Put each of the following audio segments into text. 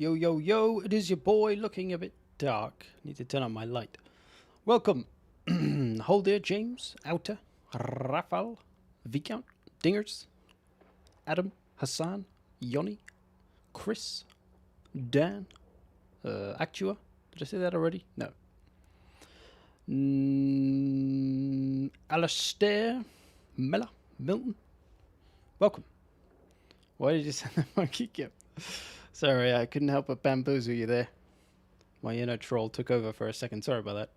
Yo, yo, yo, it is your boy looking a bit dark. Need to turn on my light. Welcome. Hold there, James, Outer, Rafal, Viscount, Dingers, Adam, Hassan, Yoni, Chris, Dan, Actua. Did I say that already? No. Alastair, Mella, Milton. Welcome. Why did you send the monkey gift? Sorry, I couldn't help but bamboozle you there. My inner troll took over for a second. Sorry about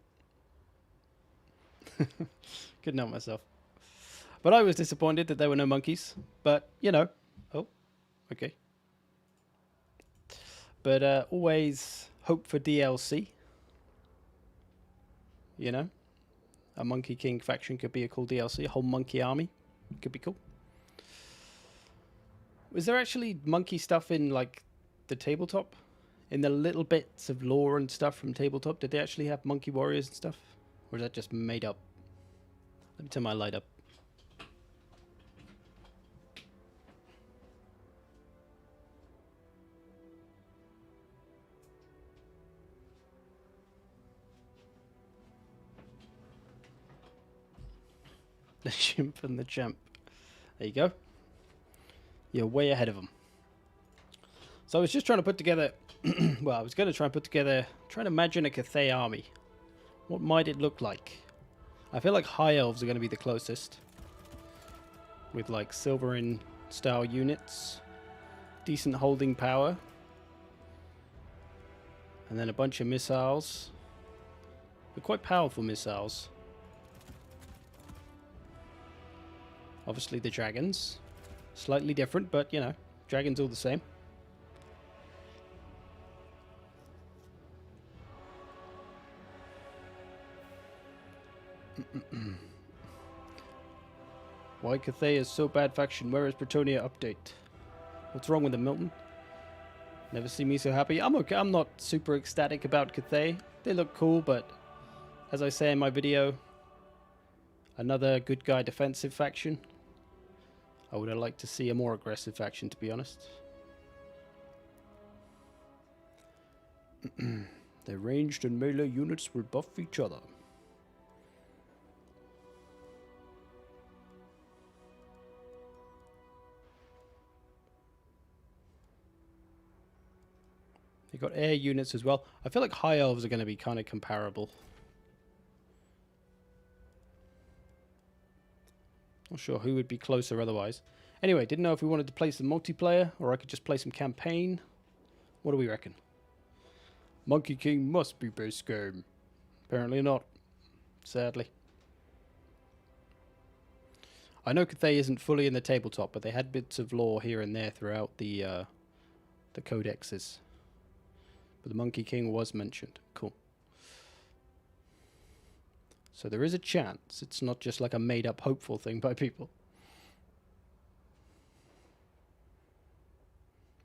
that. Couldn't help myself. But I was disappointed that there were no monkeys. But, you know. Oh, okay. But always hope for DLC. You know? A Monkey King faction could be a cool DLC. A whole monkey army. Could be cool. Was there actually monkey stuff in, like, the tabletop? In the little bits of lore and stuff from tabletop, did they actually have monkey warriors and stuff? Or is that just made up? Let me turn my light up. The chimp and the champ. There you go. You're way ahead of them. So I was just trying to put together... well, I was going to try and put together... Trying to imagine a Cathay army. What might it look like? I feel like High Elves are going to be the closest. With like Silverin style units. Decent holding power. And then a bunch of missiles. They're quite powerful missiles. Obviously the dragons. Slightly different, but you know, dragons all the same. Why Cathay is so bad faction? Where is Bretonia update? What's wrong with them, Milton? Never see me so happy. I'm okay. I'm not super ecstatic about Cathay. They look cool, but as I say in my video, another good guy defensive faction. I would have liked to see a more aggressive faction, to be honest. Their ranged and melee units will buff each other. They got air units as well. I feel like High Elves are going to be kind of comparable. Not sure who would be closer otherwise. Anyway, didn't know if we wanted to play some multiplayer or I could just play some campaign. What do we reckon? Monkey King must be base game. Apparently not. Sadly. I know Cathay isn't fully in the tabletop, but they had bits of lore here and there throughout the codexes. But the Monkey King was mentioned. Cool. So there is a chance. It's not just like a made-up hopeful thing by people.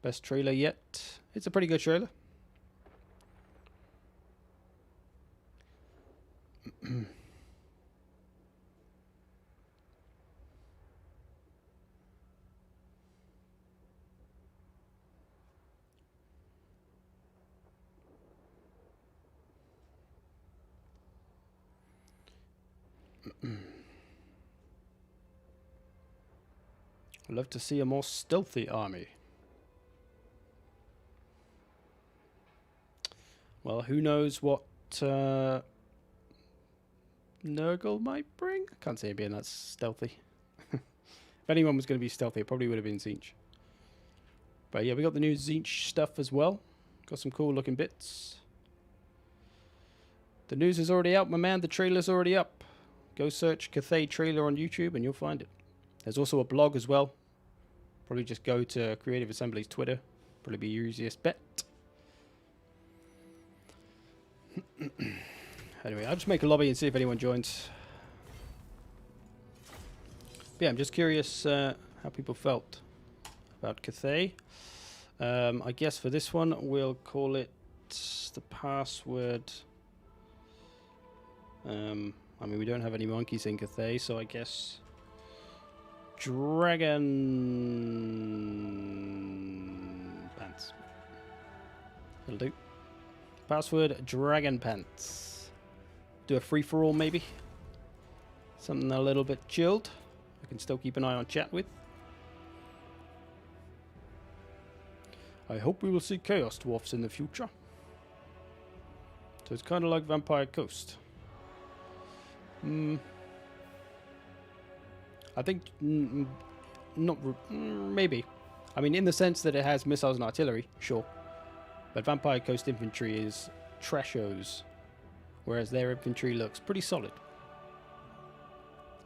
Best trailer yet. It's a pretty good trailer. I'd love to see a more stealthy army. Well, who knows what Nurgle might bring? I can't see it being that stealthy. If anyone was going to be stealthy, it probably would have been Tzeentch. But yeah, we got the new Tzeentch stuff as well. Got some cool looking bits. The news is already out, my man. The trailer's already up. Go search Cathay trailer on YouTube and you'll find it. There's also a blog as well. Probably just go to Creative Assembly's Twitter. Probably be your easiest bet. Anyway, I'll just make a lobby and see if anyone joins. But yeah, I'm just curious how people felt about Cathay. I guess for this one, we'll call it the password. I mean, we don't have any monkeys in Cathay, so I guess Dragon Pants. That'll do. Password Dragon Pants. Do a free for all maybe. Something a little bit chilled. I can still keep an eye on chat with. I hope we will see Chaos Dwarfs in the future. So it's kind of like Vampire Coast. I think maybe. I mean, in the sense that it has missiles and artillery, sure. But Vampire Coast infantry is trashos, whereas their infantry looks pretty solid.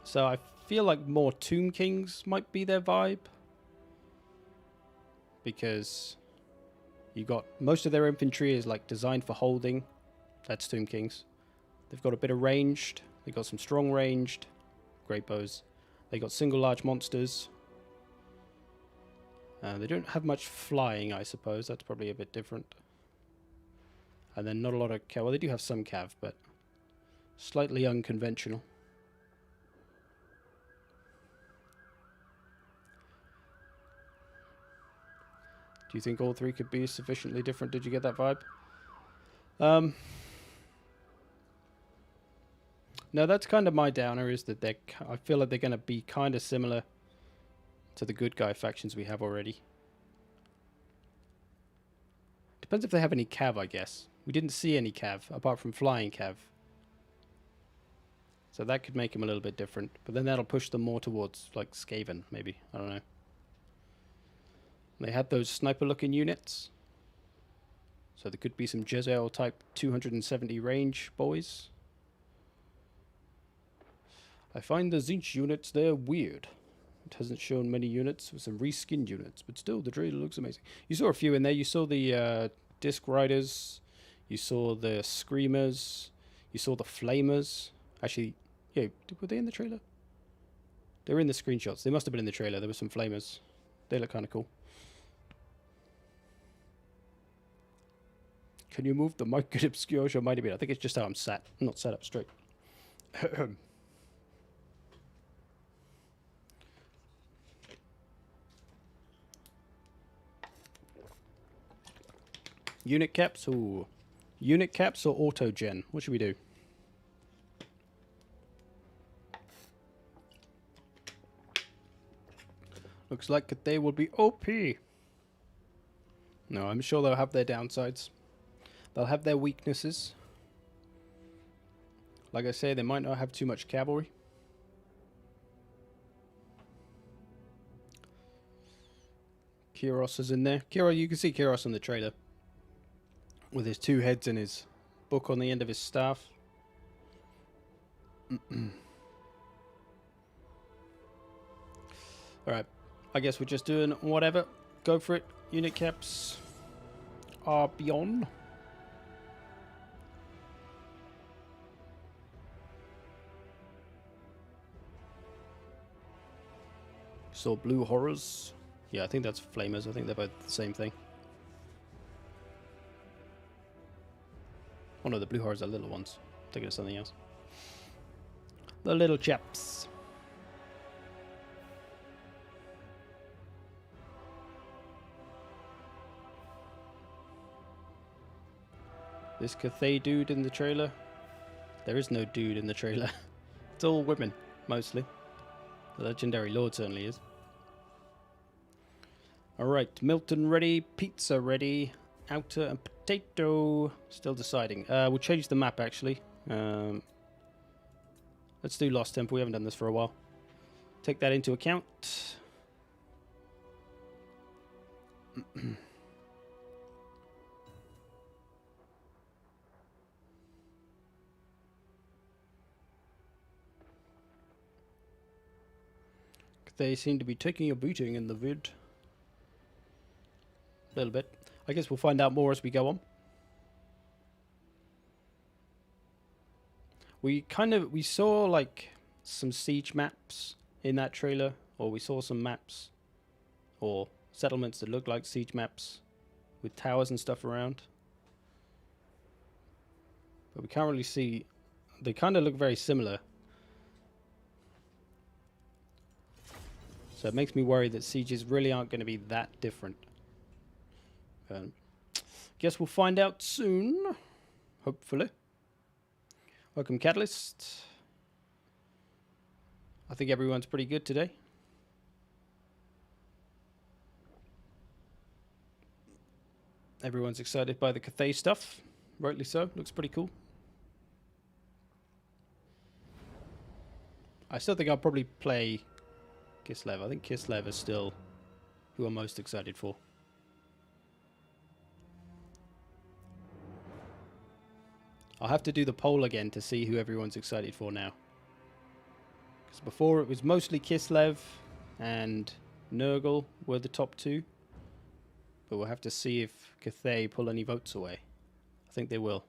So I feel like more Tomb Kings might be their vibe, because you got most of their infantry is like designed for holding. That's Tomb Kings. They've got a bit of ranged. They've got some strong ranged great bows. They got single large monsters. They don't have much flying, I suppose. That's probably a bit different. And then not a lot of cav. Well, they do have some cav, but slightly unconventional. Do you think all three could be sufficiently different? Did you get that vibe? No, that's kind of my downer, is that I feel like they're going to be kind of similar to the good guy factions we have already. Depends if they have any cav, I guess. We didn't see any cav, apart from flying cav. So that could make them a little bit different. But then that'll push them more towards, like, Skaven, maybe. I don't know. They had those sniper-looking units. So there could be some Jezebel-type 270 range boys. I find the Tzeentch units there weird. It hasn't shown many units with some reskinned units, but still the trailer looks amazing. You saw a few in there. You saw the Disc Riders. You saw the Screamers. You saw the Flamers. Actually, yeah, were they in the trailer? They were in the screenshots. They must have been in the trailer. There were some Flamers. They look kind of cool. Can you move the mic? It obscures your mighty bit. I think it's just how I'm sat. I'm not sat up straight. Unit caps or Autogen? What should we do? Looks like they will be OP. No, I'm sure they'll have their downsides. They'll have their weaknesses. Like I say, they might not have too much cavalry. Kiros is in there. You can see Kiros in the trailer, with his two heads and his book on the end of his staff. Alright, I guess we're just doing whatever. Go for it. Unit caps are beyond. So blue horrors. Yeah, I think that's flamers. I think they're both the same thing. Oh no, the blue horrors are little ones. I'm thinking of something else. The little chaps. This Cathay dude in the trailer. There is no dude in the trailer. It's all women, mostly. The legendary lord certainly is. Alright, Milton ready, pizza ready, outer and potato. Still deciding. We'll change the map actually. Let's do Lost Temple. We haven't done this for a while. Take that into account. They seem to be taking a beating in the vid. A little bit. I guess we'll find out more as we go on. We saw like some siege maps in that trailer, or we saw some maps or settlements that look like siege maps with towers and stuff around. But we can't really see. They kind of look very similar. So it makes me worry that sieges really aren't going to be that different. Guess we'll find out soon. Hopefully. Welcome, Catalyst. I think everyone's pretty good today. Everyone's excited by the Cathay stuff. Rightly so. Looks pretty cool. I still think I'll probably play Kislev. I think Kislev is still who I'm most excited for. I'll have to do the poll again to see who everyone's excited for now. Because before it was mostly Kislev and Nurgle were the top two. But we'll have to see if Cathay pull any votes away. I think they will.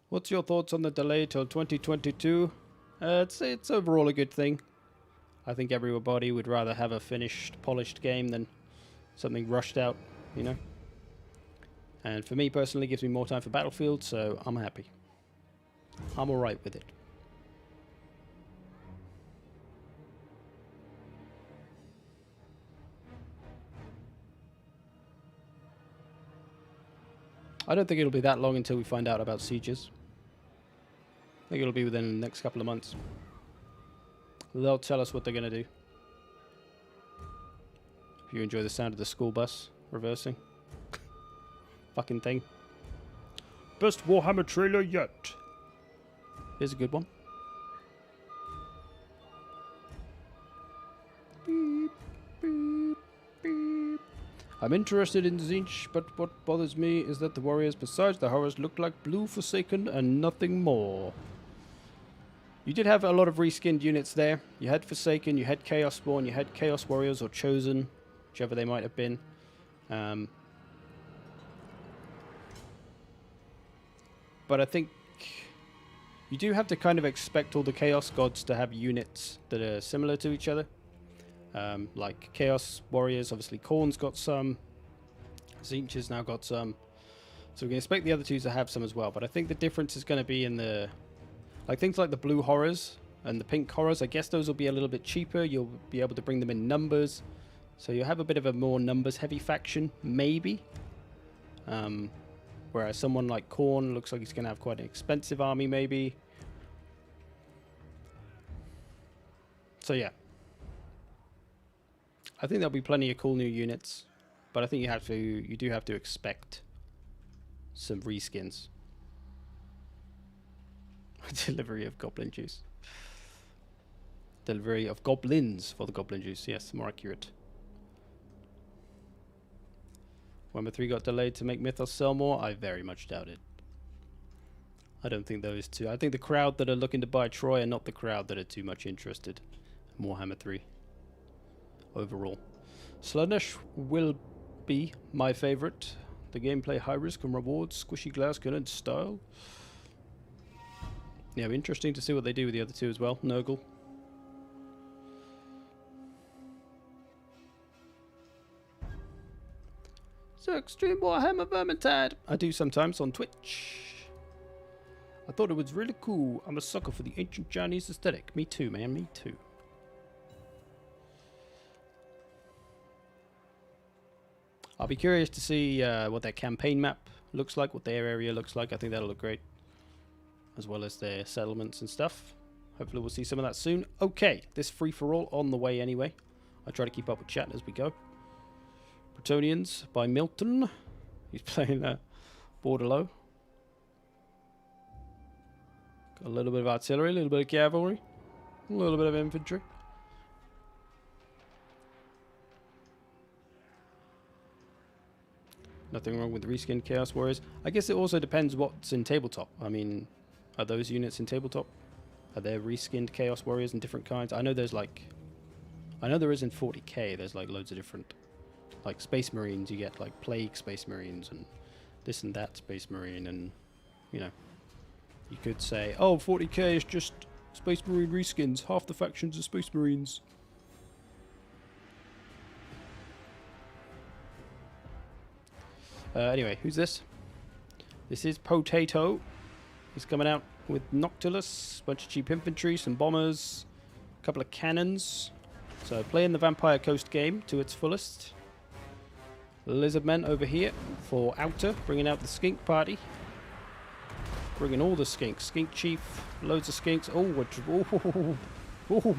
What's your thoughts on the delay till 2022? It's overall a good thing. I think everybody would rather have a finished, polished game than something rushed out, you know? And for me personally, it gives me more time for Battlefield, so I'm happy. I'm alright with it. I don't think it'll be that long until we find out about sieges. I think it'll be within the next couple of months. They'll tell us what they're going to do. If you enjoy the sound of the school bus reversing. Fucking thing. Best Warhammer trailer yet. Here's a good one. Beep, beep, beep. I'm interested in Tzeentch, but what bothers me is that the warriors besides the horrors look like blue Forsaken and nothing more. You did have a lot of reskinned units there. You had Forsaken, you had Chaos Spawn, you had Chaos Warriors or Chosen, whichever they might have been. But I think you do have to kind of expect all the Chaos Gods to have units that are similar to each other. Like Chaos Warriors, obviously Khorne's got some. Tzeentch has now got some. So we can expect the other two to have some as well. But I think the difference is going to be in the... Like things like the blue horrors and the pink horrors, I guess those will be a little bit cheaper. You'll be able to bring them in numbers. So you'll have a bit of a more numbers-heavy faction, maybe. Whereas someone like Khorne looks like he's going to have quite an expensive army, maybe. So yeah. I think there'll be plenty of cool new units. But I think you do have to expect some reskins. Delivery of goblin juice. Delivery of goblins for the goblin juice. Yes, more accurate. Warhammer 3 got delayed to make Mythos sell more. I very much doubt it. I don't think those two. I think the crowd that are looking to buy Troy are not the crowd that are too much interested in Warhammer 3. Overall. Slaanesh will be my favorite. The gameplay high risk and rewards, squishy glass gun and style. Yeah, interesting to see what they do with the other two as well. Nurgle. So Extreme Warhammer Vermintide. I do sometimes on Twitch. I thought it was really cool. I'm a sucker for the ancient Chinese aesthetic. Me too, man. Me too. I'll be curious to see what their campaign map looks like, what their area looks like. I think that'll look great. As well as their settlements and stuff. Hopefully we'll see some of that soon. Okay, this free-for-all on the way anyway. I try to keep up with chat as we go. Bretonians by Milton. He's playing Bordelot. Got a little bit of artillery, a little bit of cavalry, a little bit of infantry. Nothing wrong with reskinned Chaos Warriors. I guess it also depends what's in tabletop. I mean... Are those units in tabletop? Are there reskinned Chaos Warriors in different kinds? I know there's like... I know there is in 40k. There's like loads of different... Like Space Marines, you get like Plague Space Marines and this and that Space Marine and... You know. You could say, oh, 40k is just Space Marine reskins. Half the factions are Space Marines. Anyway, who's this? This is Potato. He's coming out with Noctilus, a bunch of cheap infantry, some bombers, a couple of cannons. So playing the Vampire Coast game to its fullest. Lizard men over here for Outer, bringing out the skink party. Bringing all the skinks. Skink chief, loads of skinks. Oh,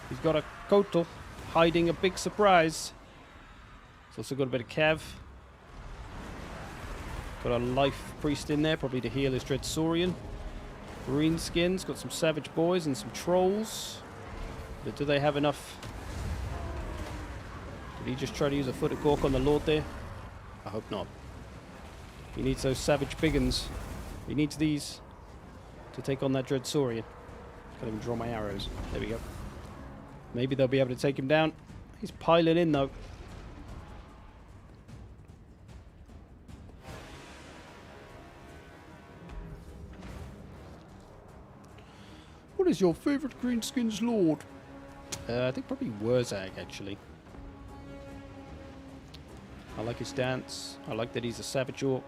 he's got a Kotal hiding a big surprise. He's also got a bit of Cav. Got a life priest in there, probably to heal his Dreadsaurian. Greenskins, got some savage boys and some trolls. But do they have enough? Did he just try to use a foot of Gork on the Lord there? I hope not. He needs those savage biggins. He needs these to take on that Dreadsaurian. Can't even draw my arrows. There we go. Maybe they'll be able to take him down. He's piling in though. What is your favourite Greenskins Lord? I think probably Wurzag, actually. I like his dance. I like that he's a Savage Orc.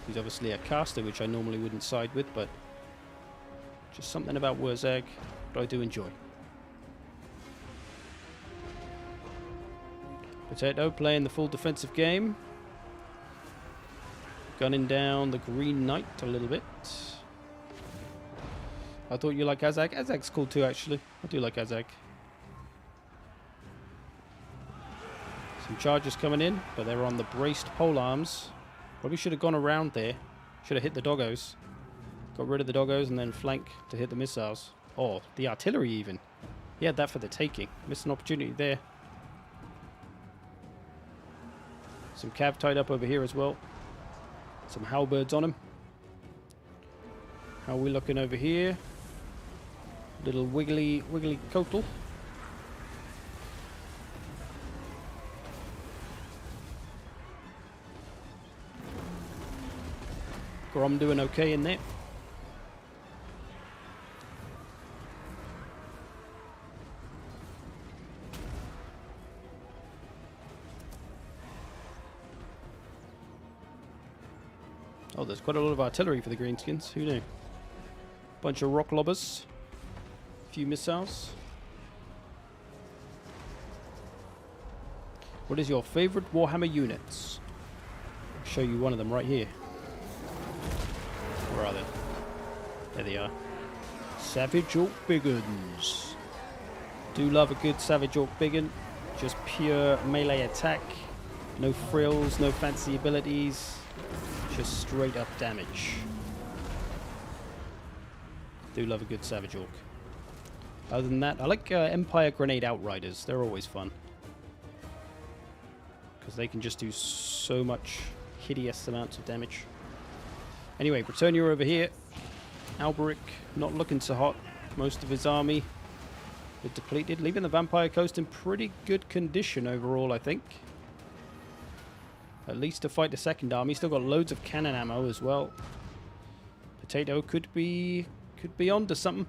He's obviously a caster, which I normally wouldn't side with, but just something about Wurzag that I do enjoy. Potato playing the full defensive game. Gunning down the Green Knight a little bit. I thought you like Azag. Azag's cool too, actually. I do like Azag. Some charges coming in, but they're on the braced pole arms. Probably should have gone around there. Should have hit the doggos. Got rid of the doggos and then flank to hit the missiles. Oh, the artillery even. He had that for the taking. Missed an opportunity there. Some cav tied up over here as well. Some halberds on him. How are we looking over here? Little wiggly Kotal. Grom doing okay in there. Oh, there's quite a lot of artillery for the Greenskins. Who knew? Bunch of rock lobbers. Few missiles. What is your favorite Warhammer units? I'll show you one of them right here. Where are they? There they are. Savage Orc Biggins. Do love a good Savage Orc Biggin. Just pure melee attack. No frills, no fancy abilities. Just straight up damage. Do love a good Savage Orc. Other than that, I like Empire Grenade Outriders. They're always fun. Because they can just do so much hideous amounts of damage. Anyway, Bretonnia over here. Alberic not looking so hot. Most of his army is depleted. Leaving the Vampire Coast in pretty good condition overall, I think. At least to fight the second army. Still got loads of cannon ammo as well. Potato could be onto something.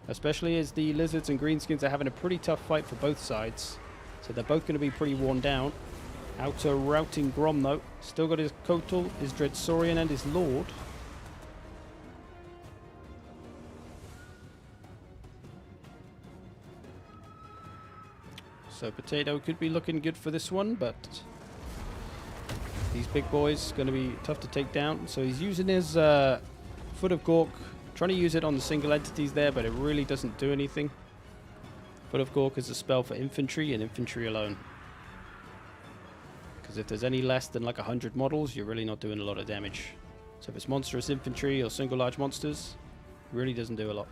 Especially as the Lizards and Greenskins are having a pretty tough fight for both sides. So they're both going to be pretty worn down. Outer routing Grom though. Still got his Kotal, his Dreadsaurian and his Lord. So Potato could be looking good for this one, but these big boys going to be tough to take down. So he's using his Foot of Gork. Trying to use it on the single entities there, but it really doesn't do anything. Foot of Gork is a spell for infantry and infantry alone. Because if there's any less than like 100 models, you're really not doing a lot of damage. So if it's monstrous infantry or single large monsters, it really doesn't do a lot.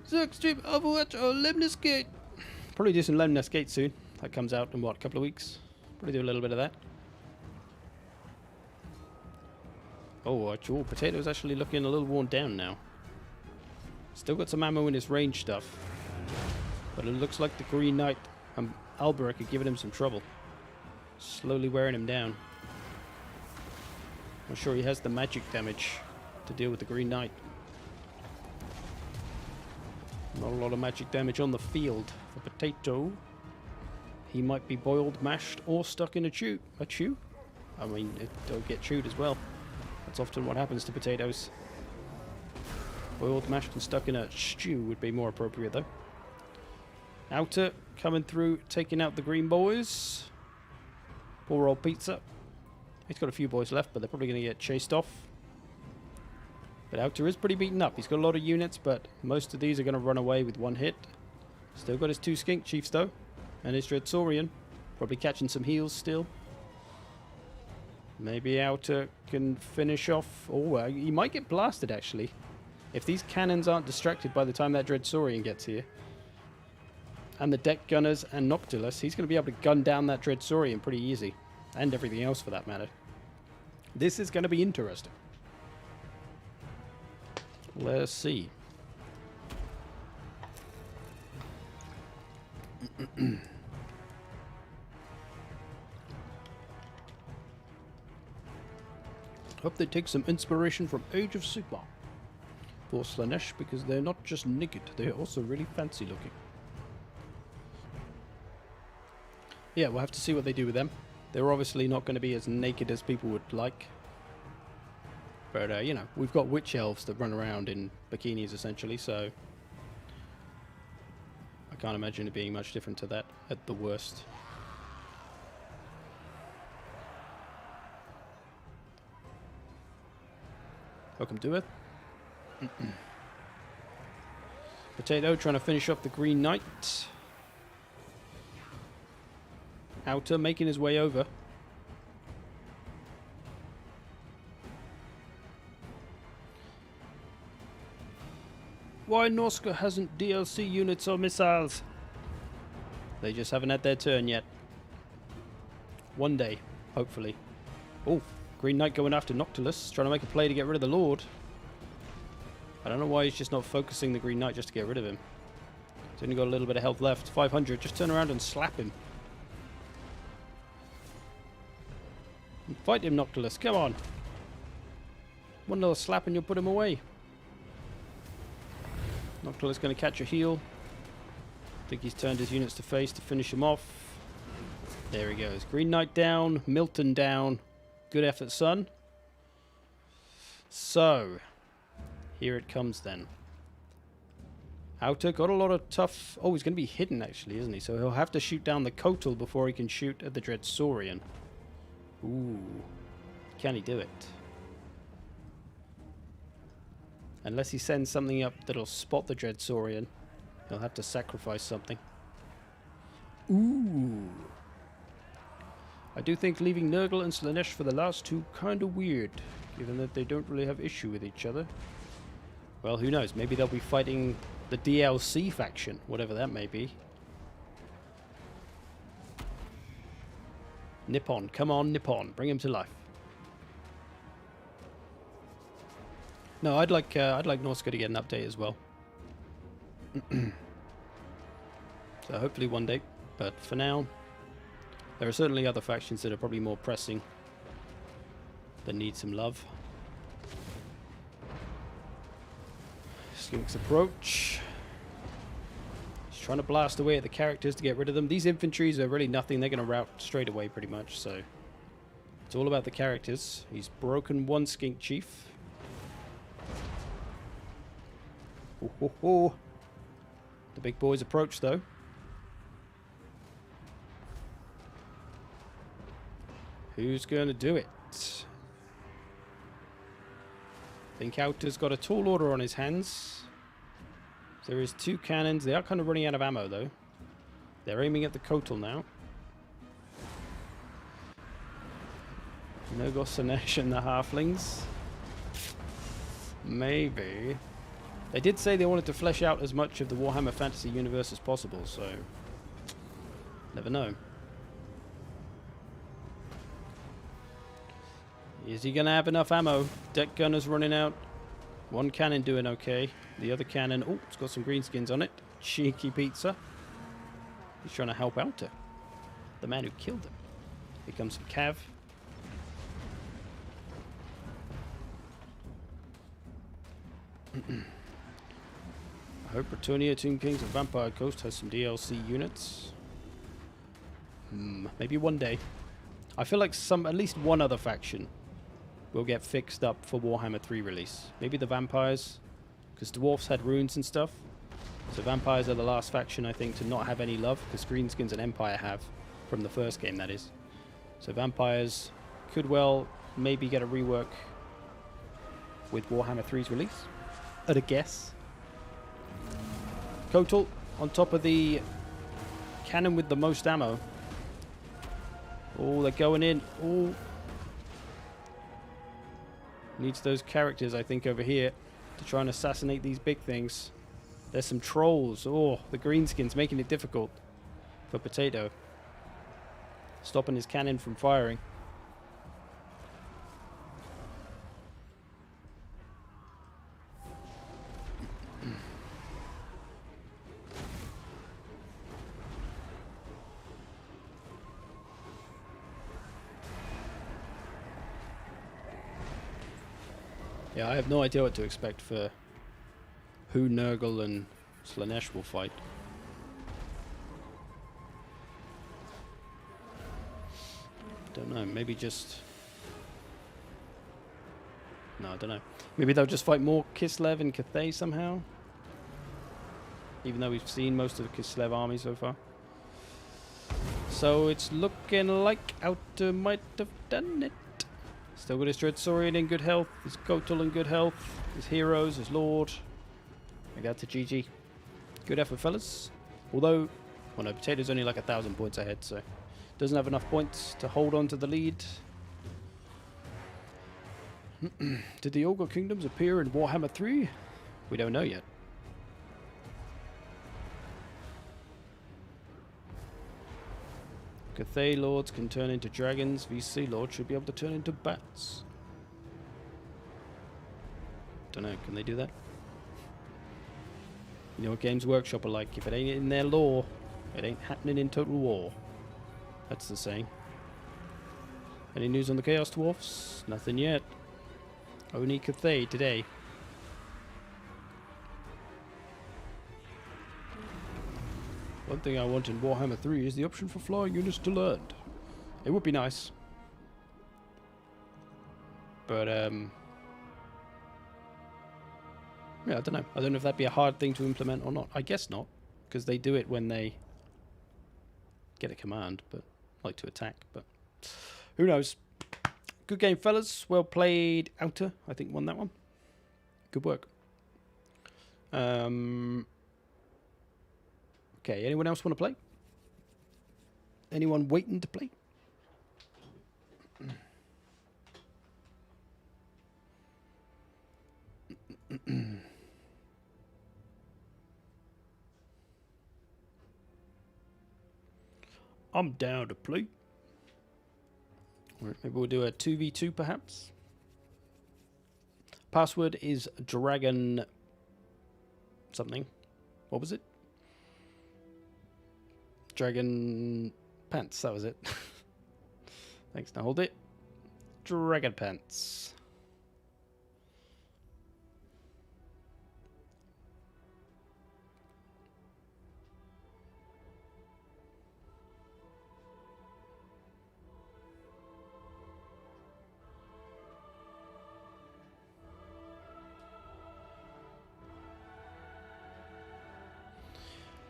Zergstrip, Overwatch, or Lemnis Gate. Probably do some Lemnis Gate soon. That comes out in what, a couple of weeks? Probably do a little bit of that. Oh, Potato's actually looking a little worn down now. Still got some ammo in his range stuff. But it looks like the Green Knight and Alberic are giving him some trouble. Slowly wearing him down. I'm sure he has the magic damage to deal with the Green Knight. Not a lot of magic damage on the field for Potato. He might be boiled, mashed, or stuck in a chew. A chew? I mean, they'll get chewed as well. That's often what happens to potatoes. Boiled, mashed, and stuck in a stew would be more appropriate, though. Outer coming through, taking out the green boys. Poor old Pizza. He's got a few boys left, but they're probably going to get chased off. But Outer is pretty beaten up. He's got a lot of units, but most of these are going to run away with one hit. Still got his 2 Skink Chiefs, though. And his Dreadsaurian. Probably catching some heals still. Maybe Outer can finish off. Oh, he might get blasted, actually. If these cannons aren't distracted by the time that Dreadsaurian gets here. And the deck gunners and Noctilus, he's going to be able to gun down that Dreadsaurian pretty easy. And everything else, for that matter. This is going to be interesting. Let's see. Hope they take some inspiration from Age of Sigmar for Slaanesh, because they're not just naked, they're also really fancy looking. Yeah, we'll have to see what they do with them. They're obviously not going to be as naked as people would like. But, you know, we've got witch elves that run around in bikinis, essentially, so I can't imagine it being much different to that, at the worst. Welcome to it. Potato trying to finish off the Green Knight. Outer making his way over. Why Norska hasn't DLC units or missiles? They just haven't had their turn yet. One day, hopefully. Oh, Green Knight going after Noctilus, trying to make a play to get rid of the Lord. I don't know why he's just not focusing the Green Knight just to get rid of him. He's only got a little bit of health left. 500, just turn around and slap him. Fight him, Noctilus, come on. One little slap and you'll put him away. Noctilus going to catch a heal. I think he's turned his units to face to finish him off. There he goes. Green Knight down, Milton down. Good effort, son. So, here it comes then. Outer got a lot of tough... Oh, he's going to be hidden actually, isn't he? So he'll have to shoot down the Kotal before he can shoot at the Dreadsaurian. Ooh. Can he do it? Unless he sends something up that'll spot the Dreadsaurian, he'll have to sacrifice something. Ooh. I do think leaving Nurgle and Slaanesh for the last two kind of weird, given that they don't really have issue with each other. Well, who knows? Maybe they'll be fighting the DLC faction, whatever that may be. Nippon, come on, Nippon, bring him to life. No, I'd like Norska to get an update as well. So hopefully one day, but for now, there are certainly other factions that are probably more pressing, that need some love. Skink's approach. He's trying to blast away at the characters to get rid of them. These infantries are really nothing. They're going to rout straight away pretty much, so it's all about the characters. He's broken one Skink Chief. Ho, ho, ho. The big boys approach though. Who's going to do it? I think Outer's got a tall order on his hands. There is two cannons. They are kind of running out of ammo though. They're aiming at the Kotal now. No Slaanesh and the Halflings. Maybe. They did say they wanted to flesh out as much of the Warhammer Fantasy universe as possible, so never know. Is he going to have enough ammo? Deck gunner's running out. One cannon doing okay. The other cannon, oh, it's got some greenskins on it. Cheeky pizza. He's trying to help Outer, the man who killed him. Here comes some Cav. I hope Bretonnia, Tomb Kings, and Vampire Coast has some DLC units. Maybe one day. I feel like at least one other faction will get fixed up for Warhammer 3 release. Maybe the vampires, because dwarfs had runes and stuff. So vampires are the last faction, I think, to not have any love, because greenskins and Empire have, from the first game, that is. So vampires could well maybe get a rework with Warhammer 3's release, at a guess. Kotal on top of the cannon with the most ammo. Oh, they're going in. Oh. Needs those characters, I think, over here to try and assassinate these big things. There's some trolls. Oh, the greenskins making it difficult for Potato. Stopping his cannon from firing. Yeah, I have no idea what to expect for who Nurgle and Slanesh will fight. Don't know, maybe just... No, I don't know. Maybe they'll just fight more Kislev and Cathay somehow? Even though we've seen most of the Kislev army so far. So it's looking like Outer might have done it. Still got his Dreadsaurian in good health, his Kotal in good health, his heroes, his Lord. I got to GG. Good effort, fellas. Although, well no, Potato's only like 1,000 points ahead, so doesn't have enough points to hold on to the lead. Did the Ogre Kingdoms appear in Warhammer 3? We don't know yet. Cathay Lords can turn into dragons. VC Lords should be able to turn into bats. Don't know, can they do that? You know what Games Workshop are like. If it ain't in their lore, it ain't happening in Total War. That's the saying. Any news on the Chaos Dwarfs? Nothing yet. Only Cathay today. One thing I want in Warhammer 3 is the option for flying units to land. It would be nice. But, yeah, I don't know. I don't know if that'd be a hard thing to implement or not. I guess not, because they do it when they get a command, but like to attack, but who knows. Good game, fellas. Well played. Outer, I think, won that one. Good work. Okay, anyone else want to play? Anyone waiting to play? I'm down to play. Right, maybe we'll do a 2v2 perhaps. Password is dragon something. What was it? Dragon pants, that was it. Thanks, now hold it. Dragon pants.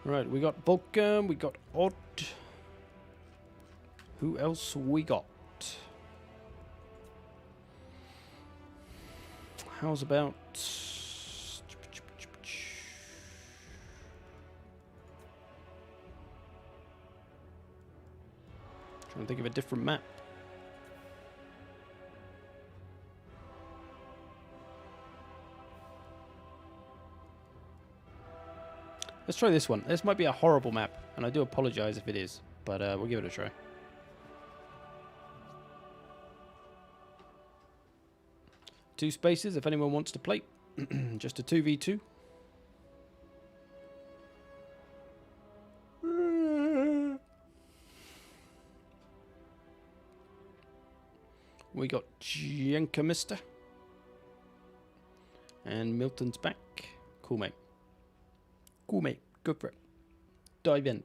Right, we got Vulcan, we got Odd. Who else we got? How's about... Trying to think of a different map. Let's try this one. This might be a horrible map, and I do apologize if it is, but we'll give it a try. Two spaces if anyone wants to play. Just a 2v2. We got Mister. And Milton's back. Cool, mate. Cool, mate. Go for it. Dive in.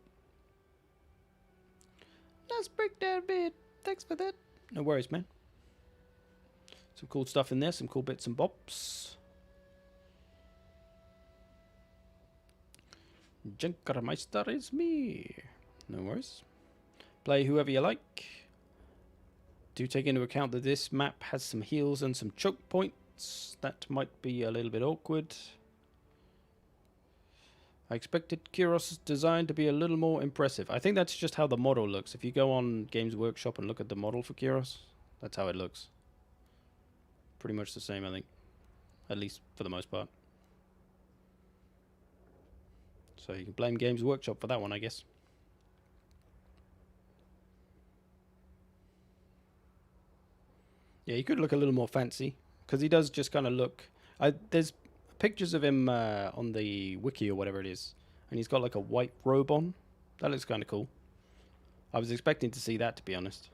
Nice breakdown, man. Thanks for that. No worries, man. Some cool stuff in there. Some cool bits and bobs. Junkermeister is me. No worries. Play whoever you like. Do take into account that this map has some heals and some choke points. That might be a little bit awkward. I expected Kyros' design to be a little more impressive. I think that's just how the model looks. If you go on Games Workshop and look at the model for Kyros, that's how it looks. Pretty much the same, I think. At least for the most part. So you can blame Games Workshop for that one, I guess. Yeah, he could look a little more fancy. Because he does just kind of look... there's pictures of him on the wiki or whatever it is. And he's got like a white robe on. That looks kind of cool. I was expecting to see that, to be honest.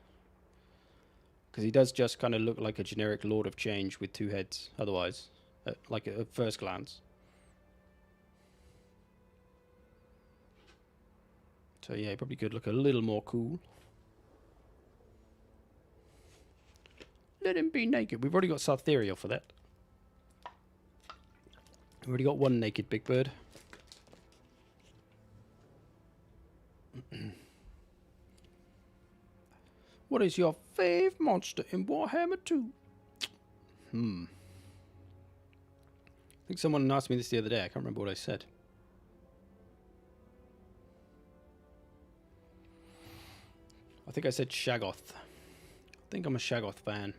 Because he does just kind of look like a generic Lord of Change with two heads. Otherwise, like at first glance. So yeah, he probably could look a little more cool. Let him be naked. We've already got Sartherial for that. We've already got one naked big bird. What is your fave monster in Warhammer 2? I think someone asked me this the other day. I can't remember what I said. I think I said Shaggoth. I think I'm a Shaggoth fan.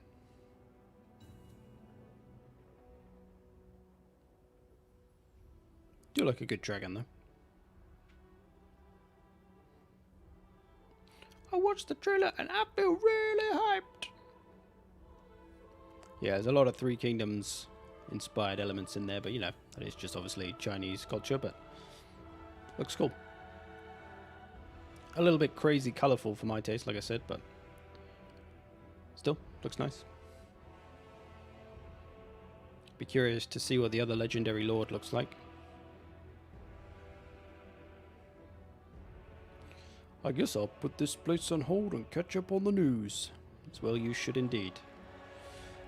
Do like a good dragon, though. I watched the trailer and I feel really hyped. Yeah, there's a lot of Three Kingdoms inspired elements in there, but you know, that is just obviously Chinese culture, but looks cool. A little bit crazy colourful for my taste, like I said, but still, looks nice. Be curious to see what the other legendary lord looks like. I guess I'll put this place on hold and catch up on the news. As well you should indeed.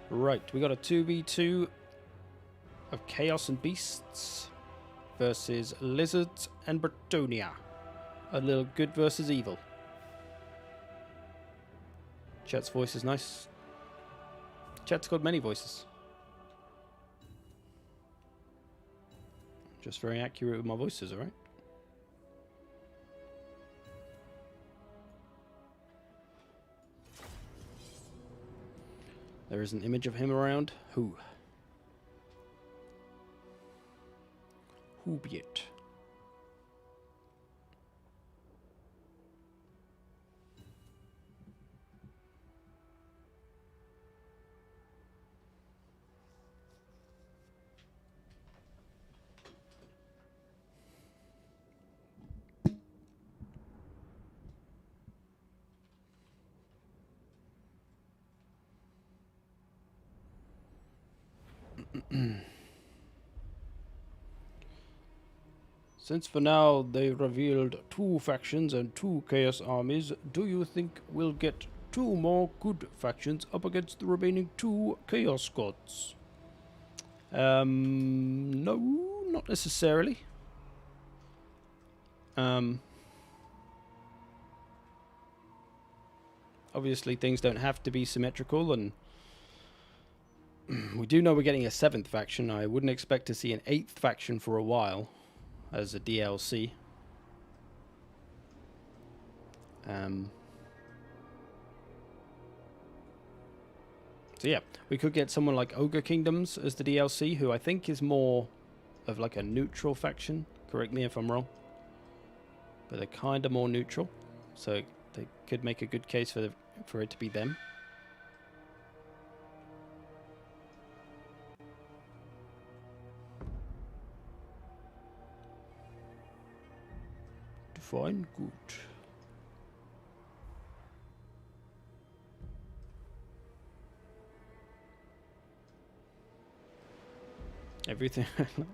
Right, we got a 2v2 of Chaos and Beasts versus Lizards and Bretonia. A little good versus evil. Chat's voice is nice. Chat's got many voices. Just very accurate with my voices, alright? There is an image of him around. Who? Who be it? Since for now they revealed 2 factions and 2 chaos armies, do you think we'll get 2 more good factions up against the remaining 2 chaos gods? No, not necessarily. Obviously things don't have to be symmetrical, and we do know we're getting a 7th faction. I wouldn't expect to see an 8th faction for a while as a DLC. So yeah, we could get someone like Ogre Kingdoms as the DLC, who I think is more of like a neutral faction. Correct me if I'm wrong. But they're kind of more neutral, so they could make a good case for it to be them. Fine, good. Everything I like.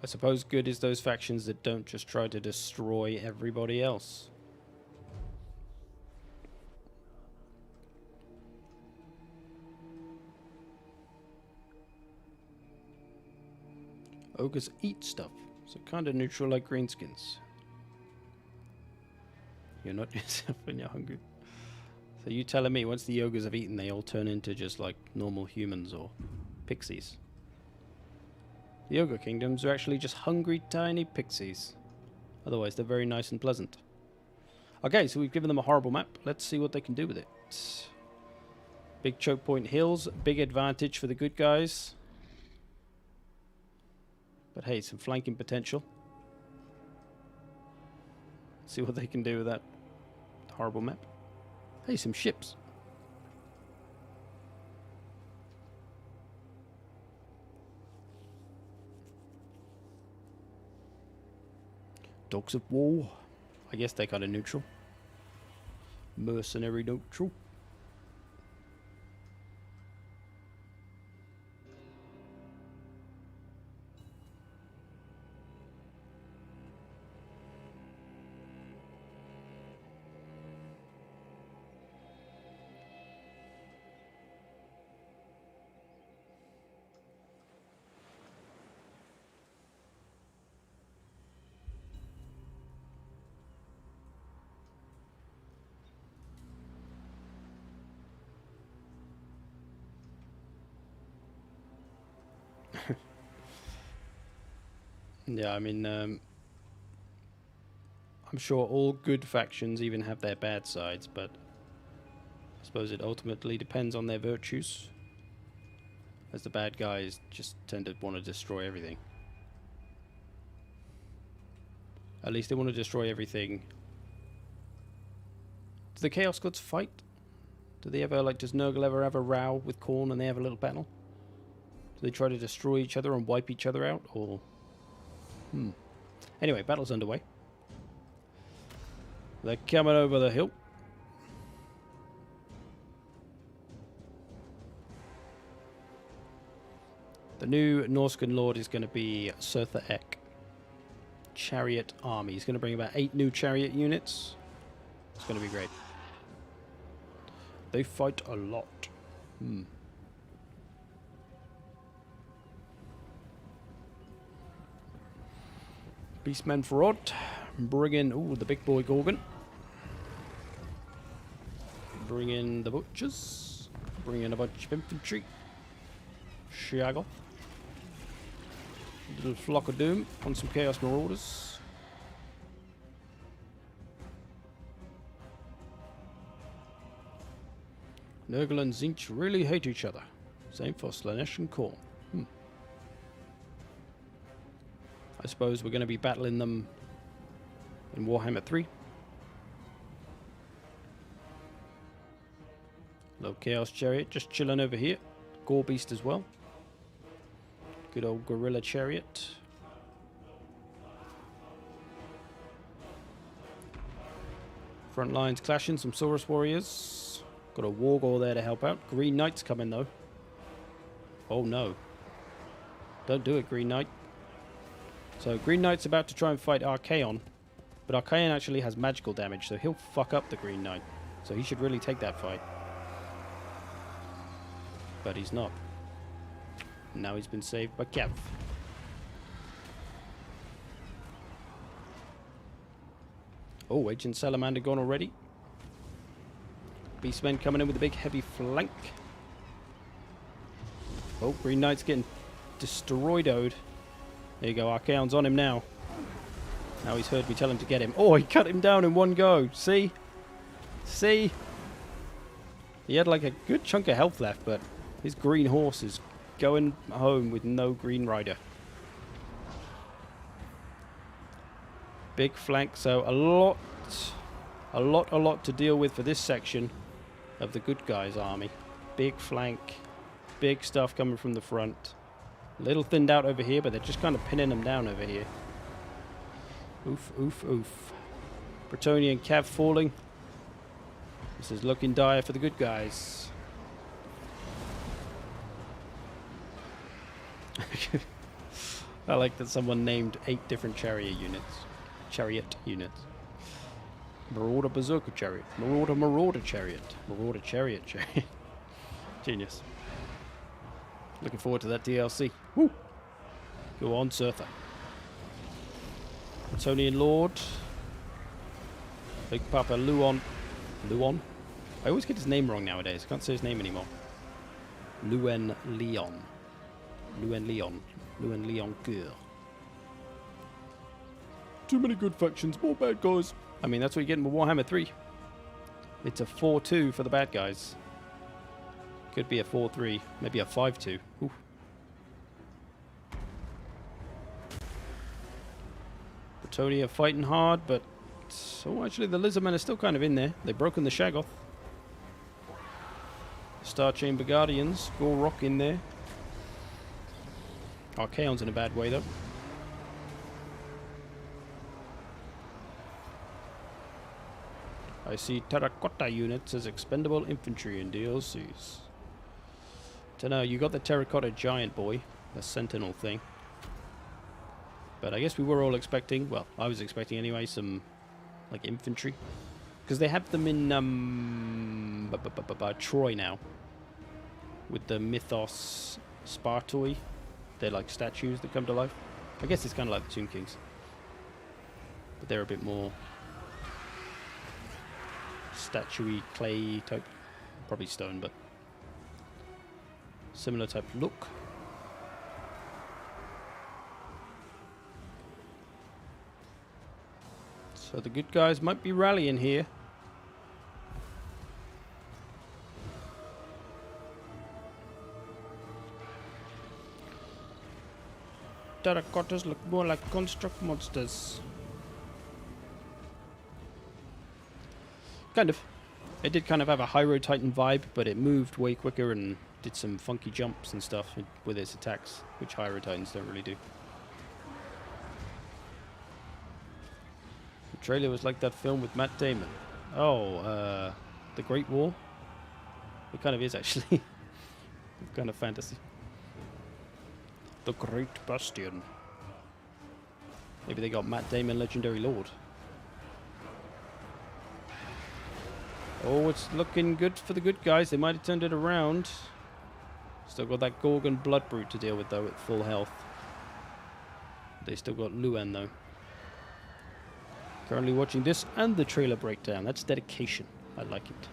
I suppose good is those factions that don't just try to destroy everybody else. ogres eat stuff, so kind of neutral like greenskins. You're not yourself when you're hungry. So you telling me once the ogres have eaten, they all turn into just like normal humans or pixies? The ogre kingdoms are actually just hungry tiny pixies. Otherwise they're very nice and pleasant. Okay, so we've given them a horrible map. Let's see what they can do with it. Big choke point hills, big advantage for the good guys. But hey, some flanking potential. See what they can do with that horrible map. Hey, some ships. Dogs of war. I guess they're kind of neutral. Mercenary neutral. Yeah, I mean, I'm sure all good factions even have their bad sides, but I suppose it ultimately depends on their virtues, as the bad guys just tend to want to destroy everything. At least they want to destroy everything. Do the Chaos Gods fight? Do they ever, like, does Nurgle ever have a row with Khorne and they have a little battle? Do they try to destroy each other and wipe each other out, or... Anyway, battle's underway. They're coming over the hill. The new Norscan Lord is going to be Surtha Ek. Chariot army. He's going to bring about 8 new chariot units. It's going to be great. They fight a lot. Beastmen for odd. Bring in, ooh, the big boy Gorgon. Bring in the butchers. Bring in a bunch of infantry. Shaggoth. Little flock of doom on some chaos marauders. Nurgle and Tzeentch really hate each other. Same for Slaanesh and Khorne. I suppose we're going to be battling them in Warhammer 3. Little Chaos Chariot just chilling over here. Gore Beast as well. Good old Gorilla Chariot. Front lines clashing, some Saurus Warriors. Got a Wargore there to help out. Green Knight's coming though. Oh no. Don't do it, Green Knight. So Green Knight's about to try and fight Archaon, but Archaon actually has magical damage, so he'll fuck up the Green Knight. So he should really take that fight. But he's not. Now he's been saved by Cav. Oh, Agent Salamander gone already. Beastmen coming in with a big heavy flank. Oh, Green Knight's getting destroyed-o'd. There you go, Archaon's on him now. Now he's heard me tell him to get him. Oh, he cut him down in one go. See? See? He had like a good chunk of health left, but his green horse is going home with no green rider. Big flank, so a lot to deal with for this section of the good guys' army. Big flank, big stuff coming from the front. A little thinned out over here, but they're just kind of pinning them down over here. Oof, oof, oof. Bretonnian Cav falling. This is looking dire for the good guys. I like that someone named 8 different chariot units. Marauder Berserker Chariot. Marauder Chariot. Marauder Chariot. Genius. Looking forward to that DLC. Woo! Go on, Surtha. Tonian Lord. Big Papa Luon. Luon? I always get his name wrong nowadays. I can't say his name anymore. Luen Leon. Luen Leon. Luen Leon Gur. Too many good factions, more bad guys. I mean, that's what you're getting with Warhammer 3. It's a 4-2 for the bad guys. Could be a 4-3, maybe a 5-2. Ooh. Bretonia fighting hard, but... Oh, actually, the Lizardmen are still kind of in there. They've broken the Shaggoth. Star Chamber Guardians. Gorok in there. Archaon's in a bad way, though. I see Terra-cotta units as expendable infantry in DLCs. Dunno, you got the Terra-cotta giant boy, the sentinel thing. But I guess we were all expecting, well, I was expecting anyway, some, like, infantry. Because they have them in, Troy now. With the Mythos Spartoi. They're like statues that come to life. I guess it's kind of like the Tomb Kings. But they're a bit more... statuey, clay type. Probably stone, but... similar type look. So the good guys might be rallying here. Terracottas look more like construct monsters. Kind of. It did kind of have a Hyro Titan vibe, but it moved way quicker and did some funky jumps and stuff with its attacks, which Hyro Titans don't really do. The trailer was like that film with Matt Damon. Oh, The Great War? It kind of is, actually. Kind of fantasy. The Great Bastion. Maybe they got Matt Damon, Legendary Lord. Oh, it's looking good for the good guys. They might have turned it around. Still got that Gorgon Blood Brute to deal with, though, at full health. They still got Luen, though. Currently watching this and the trailer breakdown. That's dedication. I like it.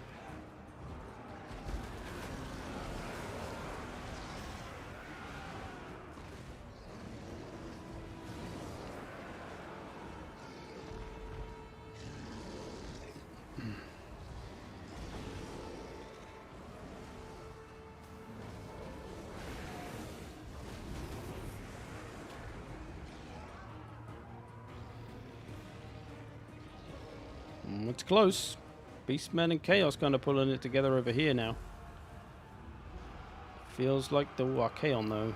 It's close. Beastman and Chaos kind of pulling it together over here now. Feels like the Archaon though.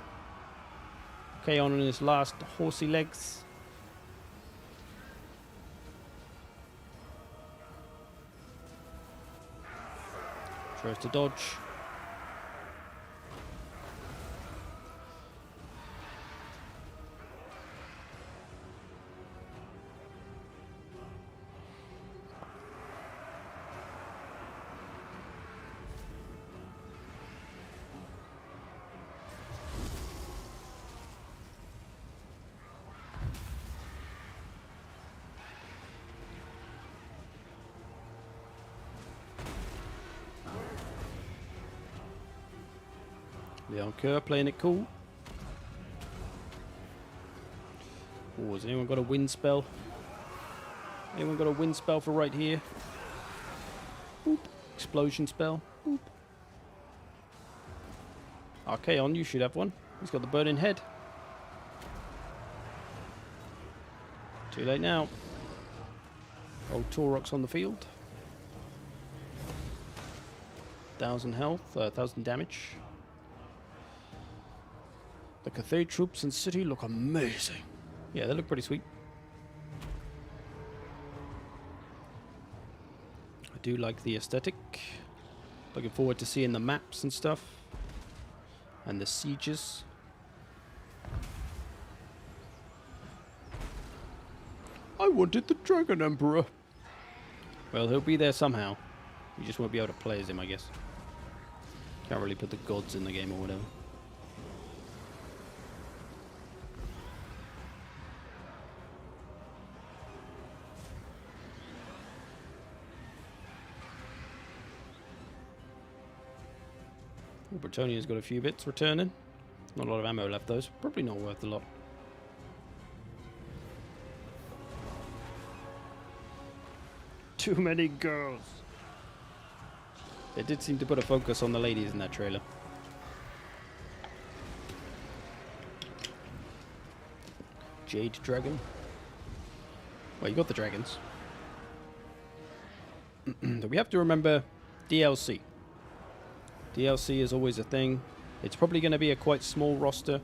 Archaon on his last horsey legs. Tries to dodge. Leon Kerr playing it cool. Oh, has anyone got a wind spell? Anyone got a wind spell for right here? Boop. Explosion spell. Boop. Archaon, you should have one. He's got the burning head. Too late now. Old Torok's on the field. 1,000 health, 1,000 damage. The Cathay troops and city look amazing. Yeah, they look pretty sweet. I do like the aesthetic. Looking forward to seeing the maps and stuff. And the sieges. I wanted the Dragon Emperor. Well, he'll be there somehow. You just won't be able to play as him, I guess. Can't really put the gods in the game or whatever. Oh, Bretonia's got a few bits returning. Not a lot of ammo left, though. Probably not worth a lot. Too many girls. They did seem to put a focus on the ladies in that trailer. Jade Dragon. Well, you got the dragons. We have to remember DLC. DLC is always a thing. It's probably going to be a quite small roster.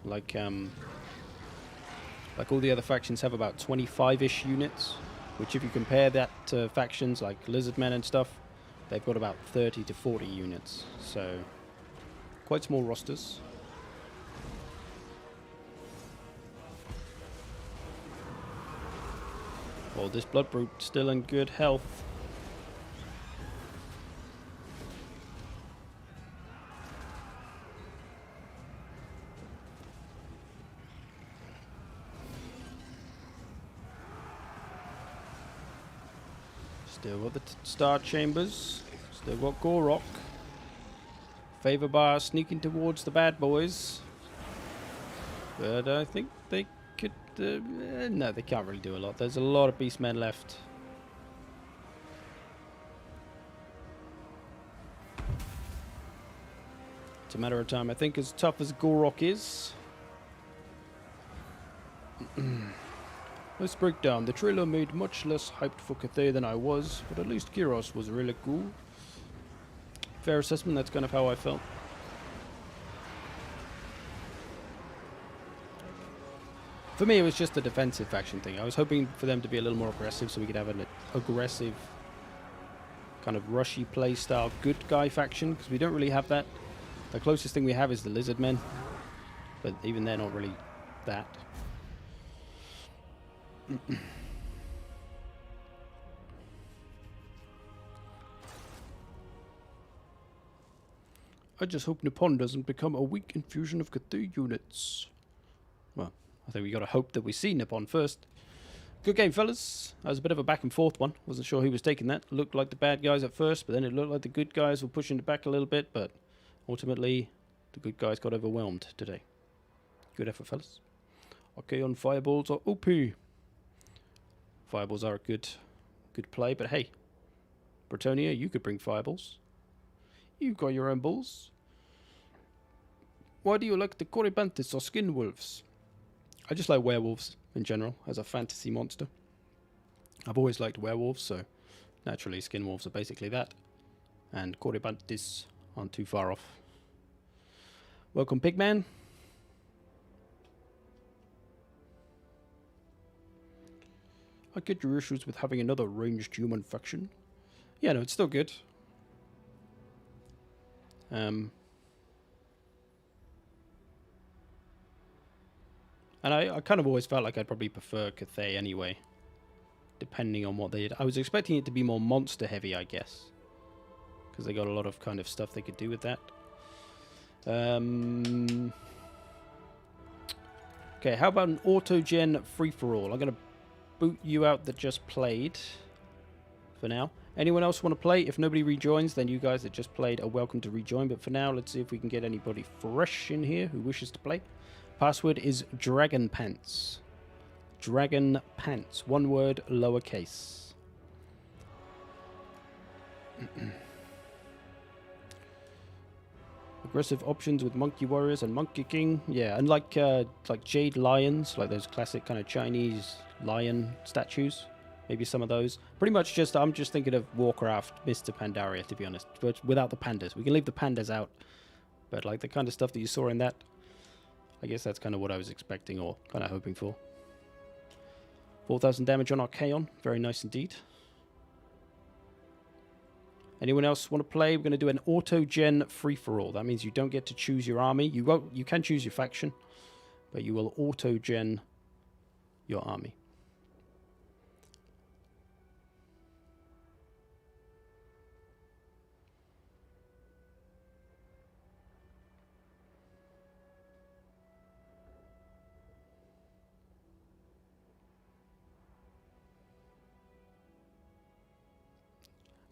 Like all the other factions have about 25-ish units. Which if you compare that to factions like Lizardmen and stuff, they've got about 30 to 40 units. So, quite small rosters. Well, this Blood Brute still in good health. Still got the Star Chambers. Still got Gorok. Favor Bar sneaking towards the bad boys. But I think they could... no, they can't really do a lot. There's a lot of Beastmen left. It's a matter of time. I think as tough as Gorok is... Let's break down. The trailer made much less hyped for Cathay than I was, but at least Kyros was really cool. Fair assessment, that's kind of how I felt. For me, it was just a defensive faction thing. I was hoping for them to be a little more aggressive so we could have an aggressive, kind of rushy play style good guy faction, because we don't really have that. The closest thing we have is the Lizardmen, but even they're not really that. I just hope Nippon doesn't become a weak infusion of Cathay units. Well, I think we gotta hope that we see Nippon first. Good game, fellas. That was a bit of a back and forth one. Wasn't sure who was taking that. Looked like the bad guys at first, but then it looked like the good guys were pushing it back a little bit, but ultimately the good guys got overwhelmed today. Good effort, fellas. Okay, on fireballs are OP. Fireballs are a good play, but hey, Bretonia, you could bring fireballs. You've got your own balls. Why do you like the Corybanthus or skin wolves? I just like werewolves in general as a fantasy monster. I've always liked werewolves, so naturally skin wolves are basically that. And Corybanthus aren't too far off. Welcome, Pigman. I get your issues with having another ranged human faction. Yeah, no, it's still good. And I kind of always felt like I'd probably prefer Cathay anyway, depending on what they did. I was expecting it to be more monster heavy, I guess, because they got a lot of kind of stuff they could do with that. Okay, how about an Autogen free-for-all? I'm going to boot you out that just played for now. Anyone else want to play? If nobody rejoins, then you guys that just played are welcome to rejoin. But for now, let's see if we can get anybody fresh in here who wishes to play. Password is Dragon Pants. Dragon Pants. One word, lowercase. Aggressive options with Monkey Warriors and Monkey King. Yeah, and like Jade Lions, like those classic kind of Chinese lion statues. Maybe some of those. Pretty much just, I'm just thinking of Warcraft, Mr. Pandaria, to be honest. But without the pandas. We can leave the pandas out. But like the kind of stuff that you saw in that, I guess that's kind of what I was expecting or kind of hoping for. 4,000 damage on Archaon. Very nice indeed. Anyone else want to play? We're going to do an auto-gen free-for-all. That means you don't get to choose your army. You can choose your faction, but you will auto-gen your army.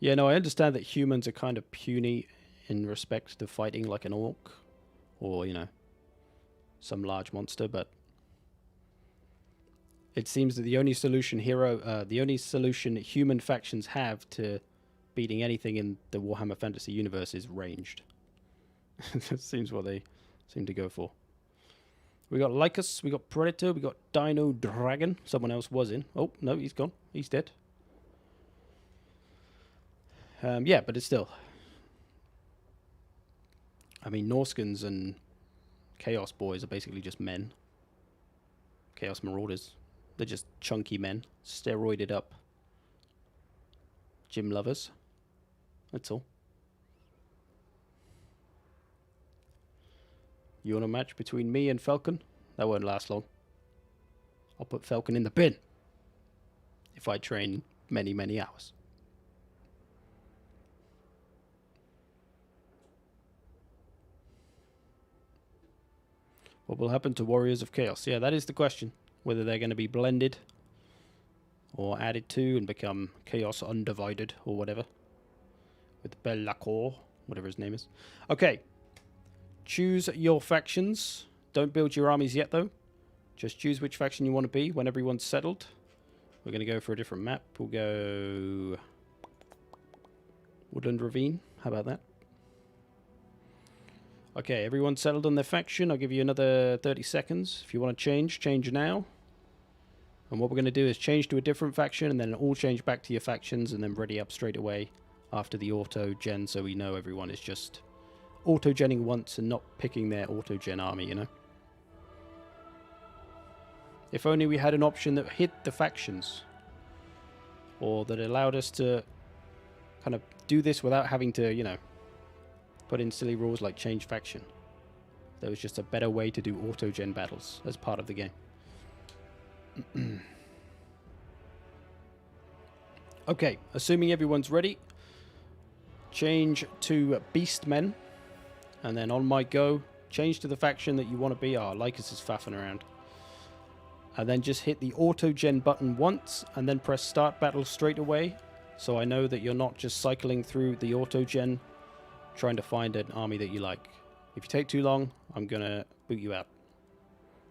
Yeah, no, I understand that humans are kind of puny in respect to fighting like an orc or, you know, some large monster, but it seems that the only solution human factions have to beating anything in the Warhammer Fantasy universe is ranged. That seems what they seem to go for. We got Lycus, we got Predator, we got Dino Dragon. Someone else was in. Oh, no, he's gone. He's dead. Yeah, but it's still... I mean, Norskins and Chaos Boys are basically just men. Chaos Marauders. They're just chunky men. Steroided up. Gym lovers. That's all. You want a match between me and Falcon? That won't last long. I'll put Falcon in the bin. If I train many, many hours. What will happen to Warriors of Chaos? Yeah, that is the question. Whether they're going to be blended or added to and become Chaos Undivided or whatever. With Bellacore, whatever his name is. Okay. Choose your factions. Don't build your armies yet, though. Just choose which faction you want to be when everyone's settled. We're going to go for a different map. We'll go... Woodland Ravine. How about that? Okay, everyone's settled on their faction. I'll give you another 30 seconds. If you want to change, change now. And what we're going to do is change to a different faction and then all change back to your factions and then ready up straight away after the auto-gen so we know everyone is just auto-genning once and not picking their auto-gen army, you know? If only we had an option that hit the factions. Or that allowed us to kind of do this without having to, you know, put in silly rules like change faction. There was just a better way to do auto-gen battles as part of the game. Okay, assuming everyone's ready, change to Beastmen, and then on my go, change to the faction that you want to be. Oh, Lycus is faffing around. And then just hit the auto-gen button once, and then press start battle straight away, so I know that you're not just cycling through the auto-gen trying to find an army that you like. If you take too long, I'm going to boot you out,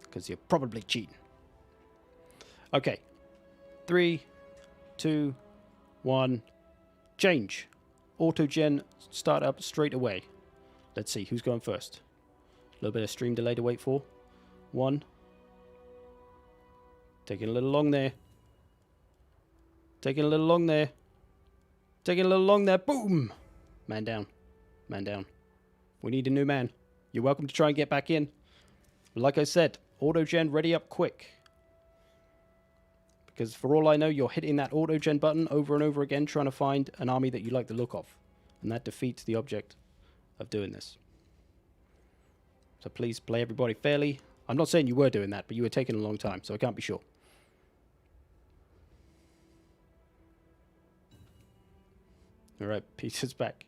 because you're probably cheating. Okay, 3, 2, 1, change. Auto-gen, start up straight away. Let's see, who's going first? A little bit of stream delay to wait for. 1. Taking a little long there. Taking a little long there. Taking a little long there. Boom! Man down. Man down. We need a new man. You're welcome to try and get back in. Like I said, auto-gen ready up quick. Because for all I know, you're hitting that auto-gen button over and over again trying to find an army that you like the look of. And that defeats the object of doing this. So please play everybody fairly. I'm not saying you were doing that, but you were taking a long time, so I can't be sure. Alright, Peter's back.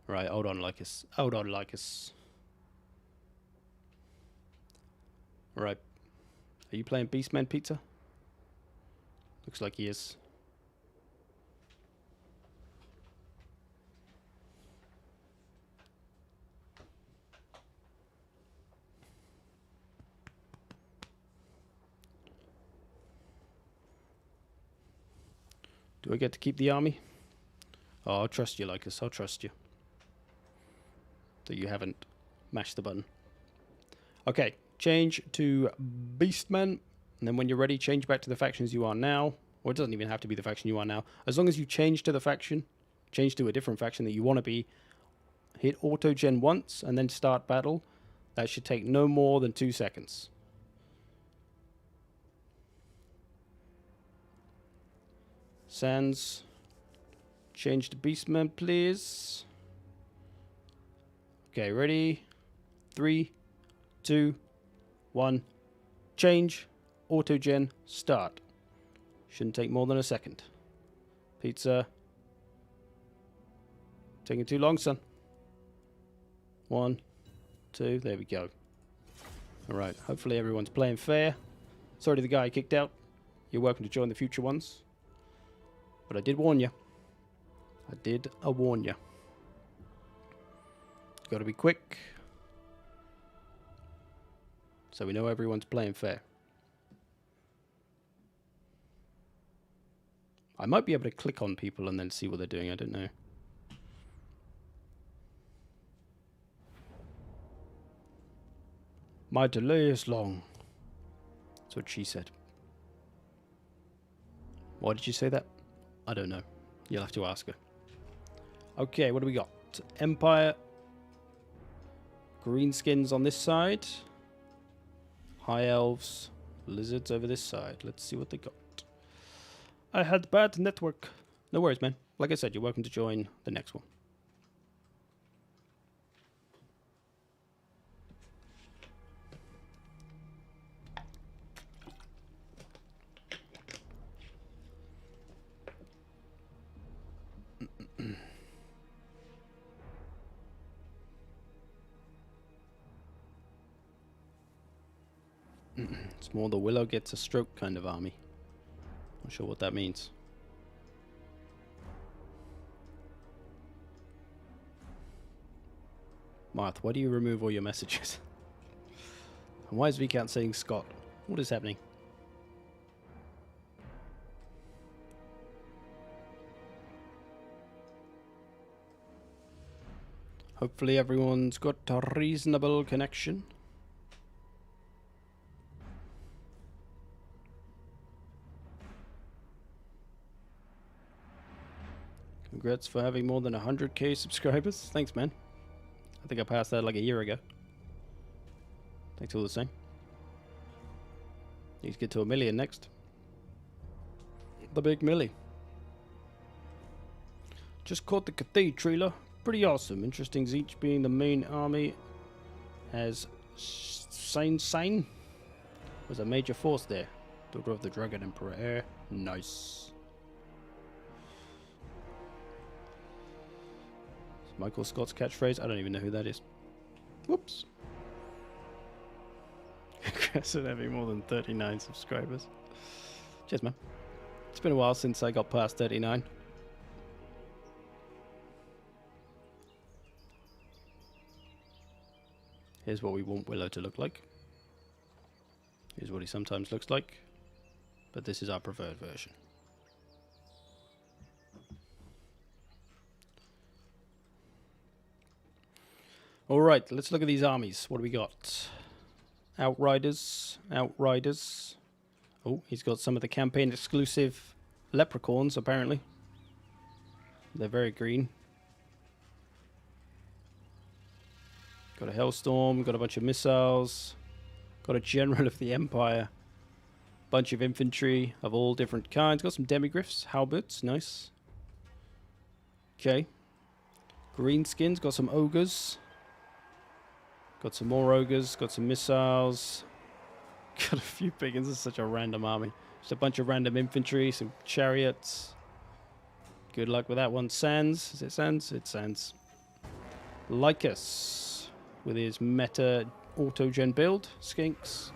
Right, hold on, Lycus. Hold on, Lycus. Right. Are you playing Beastman, Peter? Looks like he is. Do I get to keep the army? Oh, I'll trust you, Lycus. I'll trust you. That you haven't mashed the button. Okay, change to Beastman. And then when you're ready, change back to the factions you are now. Or it doesn't even have to be the faction you are now. As long as you change to the faction, change to a different faction that you want to be, hit auto-gen once, and then start battle. That should take no more than 2 seconds. Sans, change to Beastman, please. Okay, ready? 3, 2, 1. Change. Auto-gen. Start. Shouldn't take more than a second. Pizza. Taking too long, son. 1, 2. There we go. Alright, hopefully everyone's playing fair. Sorry to the guy I kicked out. You're welcome to join the future ones. But I did warn you. I did warn you. Got to be quick. So we know everyone's playing fair. I might be able to click on people and then see what they're doing. I don't know. My delay is long. That's what she said. Why did you say that? I don't know. You'll have to ask her. Okay, what do we got? Empire. Greenskins on this side. High elves. Lizards over this side. Let's see what they got. I had bad network. No worries, man. Like I said, you're welcome to join the next one. It's more the Willow gets a stroke kind of army. Not sure what that means. Marth, why do you remove all your messages? And why is Viscount saying Scott? What is happening? Hopefully everyone's got a reasonable connection. Congrats for having more than 100k subscribers. Thanks, man. I think I passed that like a year ago. Thanks all the same. Need to get to 1 million next. The big millie. Just caught the Cathay trailer. Pretty awesome. Interesting, Tzeentch being the main army as Tzeentch was a major force there. Daughter of the Dragon Emperor. Nice. Michael Scott's catchphrase. I don't even know who that is. Whoops. Congrats on having more than 39 subscribers. Cheers, man. It's been a while since I got past 39. Here's what we want Willow to look like. Here's what he sometimes looks like. But this is our preferred version. Alright, let's look at these armies. What do we got? Outriders. Outriders. Oh, he's got some of the campaign exclusive leprechauns, apparently. They're very green. Got a Hellstorm, got a bunch of missiles. Got a General of the Empire. Bunch of infantry of all different kinds. Got some demigriffs, halberds, nice. Okay. Greenskins, got some ogres. Got some more ogres, got some missiles. Got a few big ones. This is such a random army. Just a bunch of random infantry, some chariots. Good luck with that one. Sans, is it Sans? It's Sans. Lycus with his meta Autogen build. Skinks.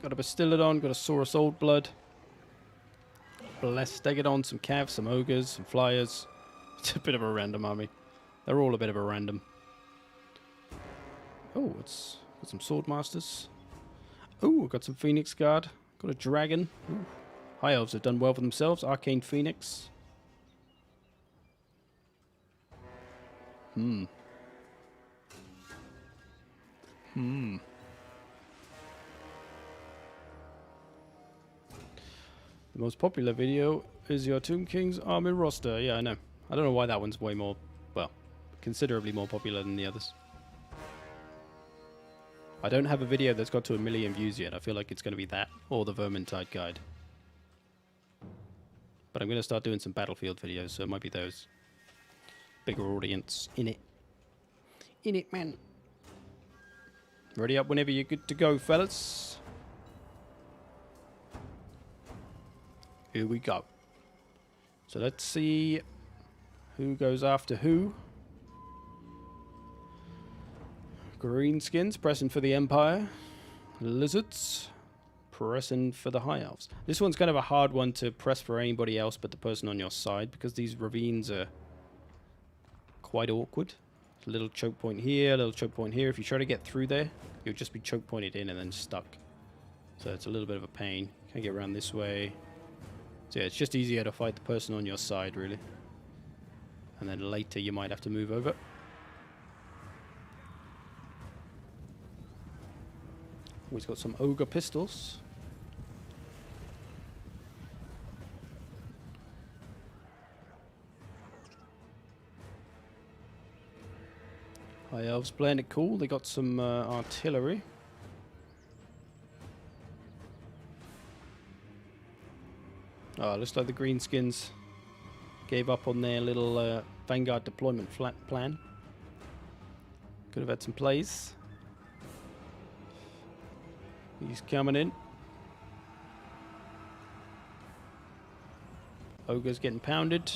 Got a Bastillodon, got a Saurus Old Blood. Blessed Stegodon, some Cavs, some Ogres, some Flyers. It's a bit of a random army. They're all a bit of a random. Oh, it's got some Swordmasters. Oh, got some Phoenix Guard. Got a Dragon. Ooh. High Elves have done well for themselves. Arcane Phoenix. The most popular video is your Tomb King's army roster. Yeah, I know. I don't know why that one's way more, well, considerably more popular than the others. I don't have a video that's got to 1 million views yet. I feel like it's going to be that or the Vermintide Guide. But I'm going to start doing some Battlefield videos, so it might be those. Bigger audience in it. In it, man. Ready up whenever you're good to go, fellas. Here we go. So let's see who goes after who. Greenskins pressing for the Empire. Lizards. pressing for the High Elves. This one's kind of a hard one to press for anybody else but the person on your side, because these ravines are quite awkward. A little choke point here, a little choke point here. If you try to get through there, you'll just be choke pointed in and then stuck. So it's a little bit of a pain. Can't get around this way. So yeah, it's just easier to fight the person on your side, really. And then later you might have to move over. He's got some ogre pistols. High Elves playing it cool. They got some artillery. Oh, looks like the Greenskins gave up on their little Vanguard deployment plan. Could have had some plays. He's coming in. Ogre's getting pounded.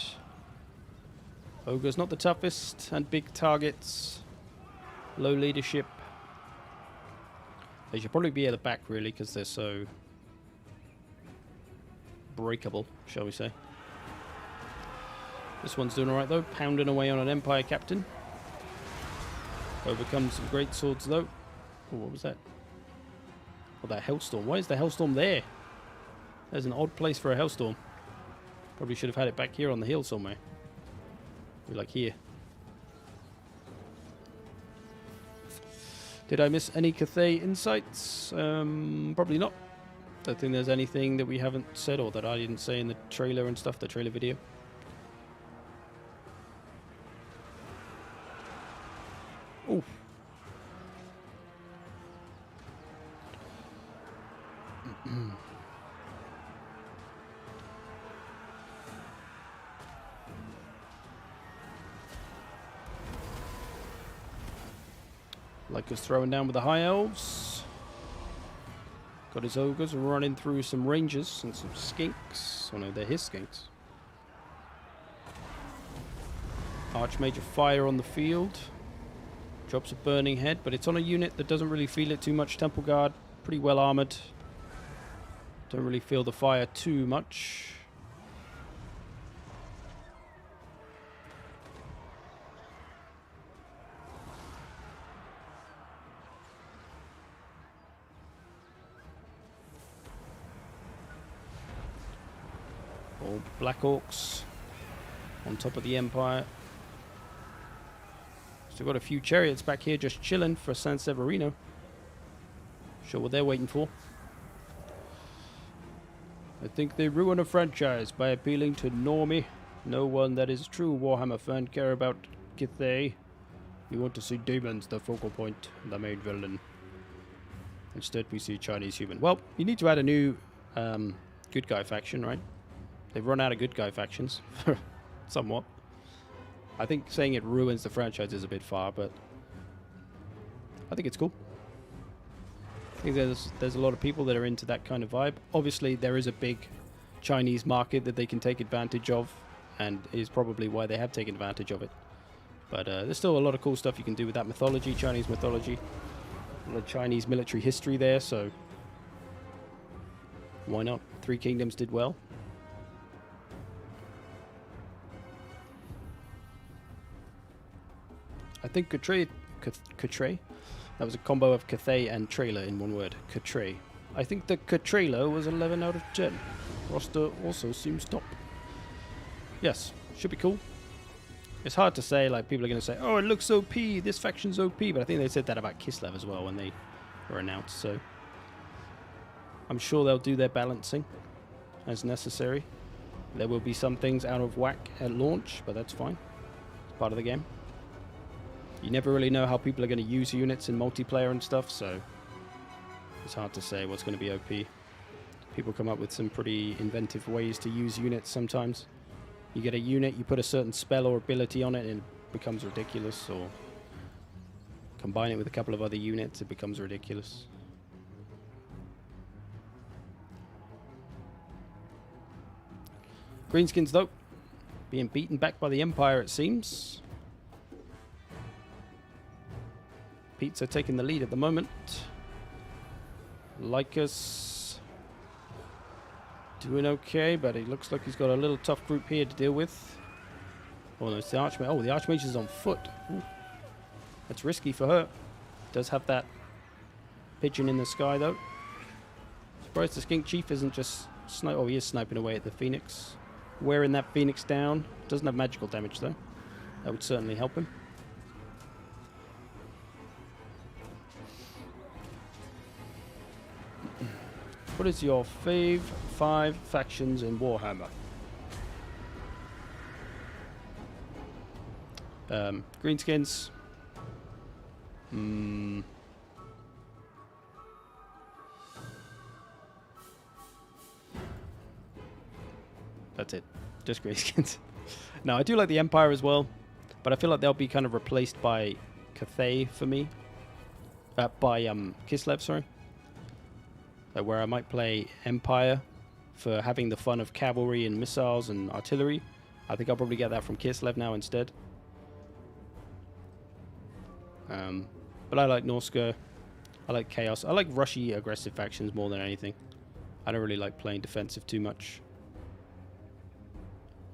Ogre's not the toughest, and big targets. Low leadership. They should probably be at the back, really, because they're so breakable, shall we say. This one's doing alright, though. Pounding away on an Empire captain. Overcomes some great swords, though. Oh, what was that? Oh, that Hellstorm. Why is the Hellstorm there? There's an odd place for a Hellstorm. Probably should have had it back here on the hill somewhere. Maybe like here. Did I miss any Cathay insights? Probably not. Don't think there's anything that we haven't said or that I didn't say in the trailer and stuff, the trailer video. Oh. Like us throwing down with the High Elves. Got his ogres running through some rangers and some skinks. Oh no, they're his skinks. Archmage of Fire on the field. Drops a burning head, but it's on a unit that doesn't really feel it too much. Temple Guard, pretty well armored. Don't really feel the fire too much. All Black Orcs on top of the Empire. Still got a few chariots back here just chilling for San Severino. Sure what they're waiting for. I think they ruin a franchise by appealing to normie. No one that is true Warhammer fan care about Cathay. You want to see demons, the focal point, the main villain. Instead we see Chinese human. Well, you need to add a new good guy faction, right? They've run out of good guy factions. Somewhat. I think saying it ruins the franchise is a bit far, but I think it's cool. I think there's a lot of people that are into that kind of vibe. Obviously, there is a big Chinese market that they can take advantage of, and is probably why they have taken advantage of it. But there's still a lot of cool stuff you can do with that mythology, Chinese mythology. A lot of Chinese military history there, so why not? Three Kingdoms did well. I think Cathay, that was a combo of Cathay and trailer in one word. Cathay. I think the trailer was 11 out of 10. Roster also seems top. Yes, should be cool. It's hard to say, like, people are going to say, oh, it looks OP, this faction's OP, but I think they said that about Kislev as well when they were announced, so I'm sure they'll do their balancing as necessary. There will be some things out of whack at launch, but that's fine. It's part of the game. You never really know how people are going to use units in multiplayer and stuff, so it's hard to say what's going to be OP. People come up with some pretty inventive ways to use units sometimes. You get a unit, you put a certain spell or ability on it, and it becomes ridiculous, or combine it with a couple of other units, it becomes ridiculous. Greenskins, though, being beaten back by the Empire, it seems. Pizza taking the lead at the moment. Lycus Doing okay, but it looks like he's got a little tough group here to deal with. Oh, no, it's the Archmage. Oh, the Archmage is on foot. Ooh. That's risky for her. Does have that pigeon in the sky, though. Surprised the Skink Chief isn't just... Oh, he is sniping away at the Phoenix. Wearing that Phoenix down. Doesn't have magical damage, though. That would certainly help him. What is your fave 5 factions in Warhammer? Greenskins. That's it. Just Greenskins. No, I do like the Empire as well, but I feel like they'll be kind of replaced by Cathay for me. By Kislev, sorry. Where I might play Empire for having the fun of cavalry and missiles and artillery. I think I'll probably get that from Kislev now instead. But I like Norska. I like Chaos. I like rushy, aggressive factions more than anything. I don't really like playing defensive too much.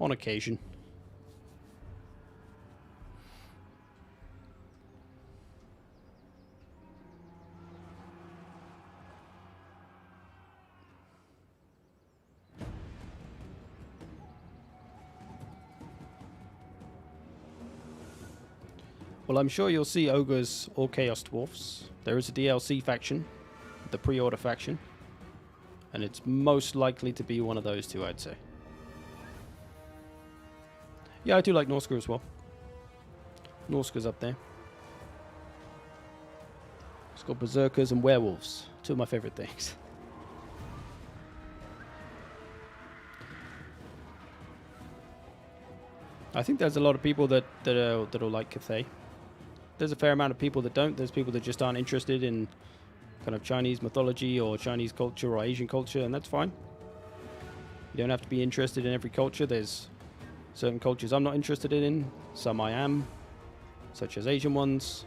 On occasion. Well, I'm sure you'll see Ogres or Chaos Dwarfs. There is a DLC faction, the pre-order faction, and it's most likely to be one of those two, I'd say. Yeah, I do like Norska as well. Norska's up there. It's got Berserkers and Werewolves, two of my favorite things. I think there's a lot of people that'll like Cathay. There's a fair amount of people that don't. There's people that just aren't interested in kind of Chinese mythology or Chinese culture or Asian culture, and that's fine. You don't have to be interested in every culture. There's certain cultures I'm not interested in. Some I am, such as Asian ones.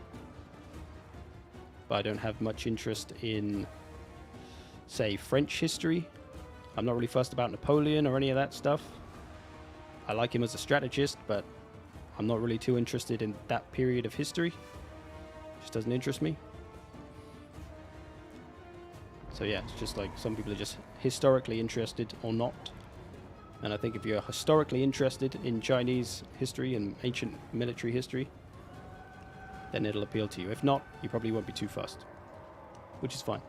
But I don't have much interest in, say, French history. I'm not really fussed about Napoleon or any of that stuff. I like him as a strategist, but I'm not really too interested in that period of history. Just doesn't interest me. So yeah, it's just like some people are just historically interested or not. And I think if you're historically interested in Chinese history and ancient military history, then it'll appeal to you. If not, you probably won't be too fussed, which is fine.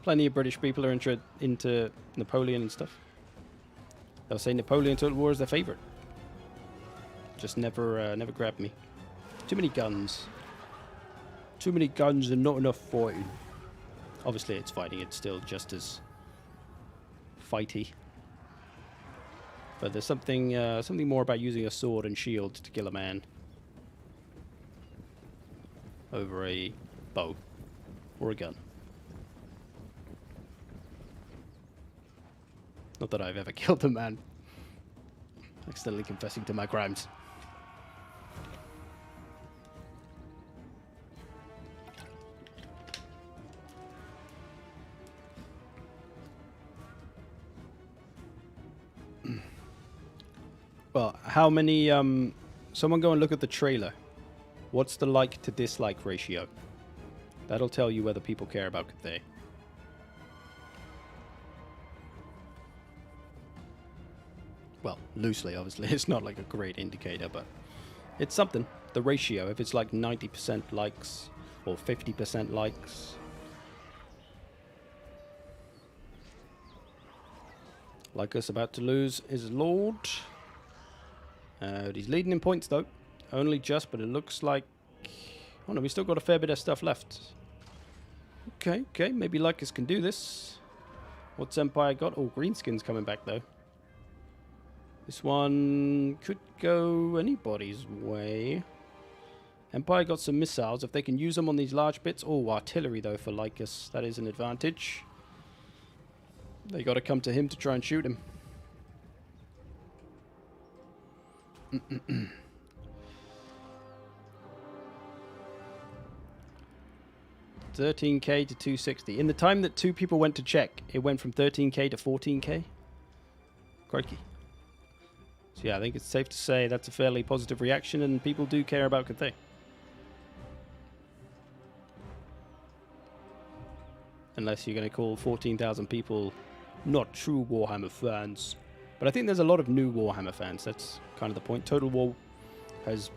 Plenty of British people are into Napoleon and stuff. They'll say Napoleon Total War is their favorite. Just never grabbed me. Too many guns. Too many guns and not enough fighting. Obviously, it's fighting. It's still just as fighty. But there's something more about using a sword and shield to kill a man over a bow or a gun. Not that I've ever killed a man. Accidentally confessing to my crimes. Well, how many... someone go and look at the trailer. What's the like to dislike ratio? That'll tell you whether people care about Cathay. Well, loosely, obviously. It's not like a great indicator, but it's something. The ratio, if it's like 90% likes or 50% likes. Like us about to lose is Lord. He's leading in points, though. Only just, but it looks like... Oh, no, we still got a fair bit of stuff left. Okay. Maybe Lycus can do this. What's Empire got? Oh, Greenskin's coming back, though. This one could go anybody's way. Empire got some missiles. If they can use them on these large bits... Oh, artillery, though, for Lycus. That is an advantage. They got to come to him to try and shoot him. 13k to 260. In the time that 2 people went to check, it went from 13k to 14k. Crikey. So yeah, I think it's safe to say that's a fairly positive reaction, and people do care about Cathay. Unless you're going to call 14,000 people not true Warhammer fans. But I think there's a lot of new Warhammer fans. That's kind of the point. Total War has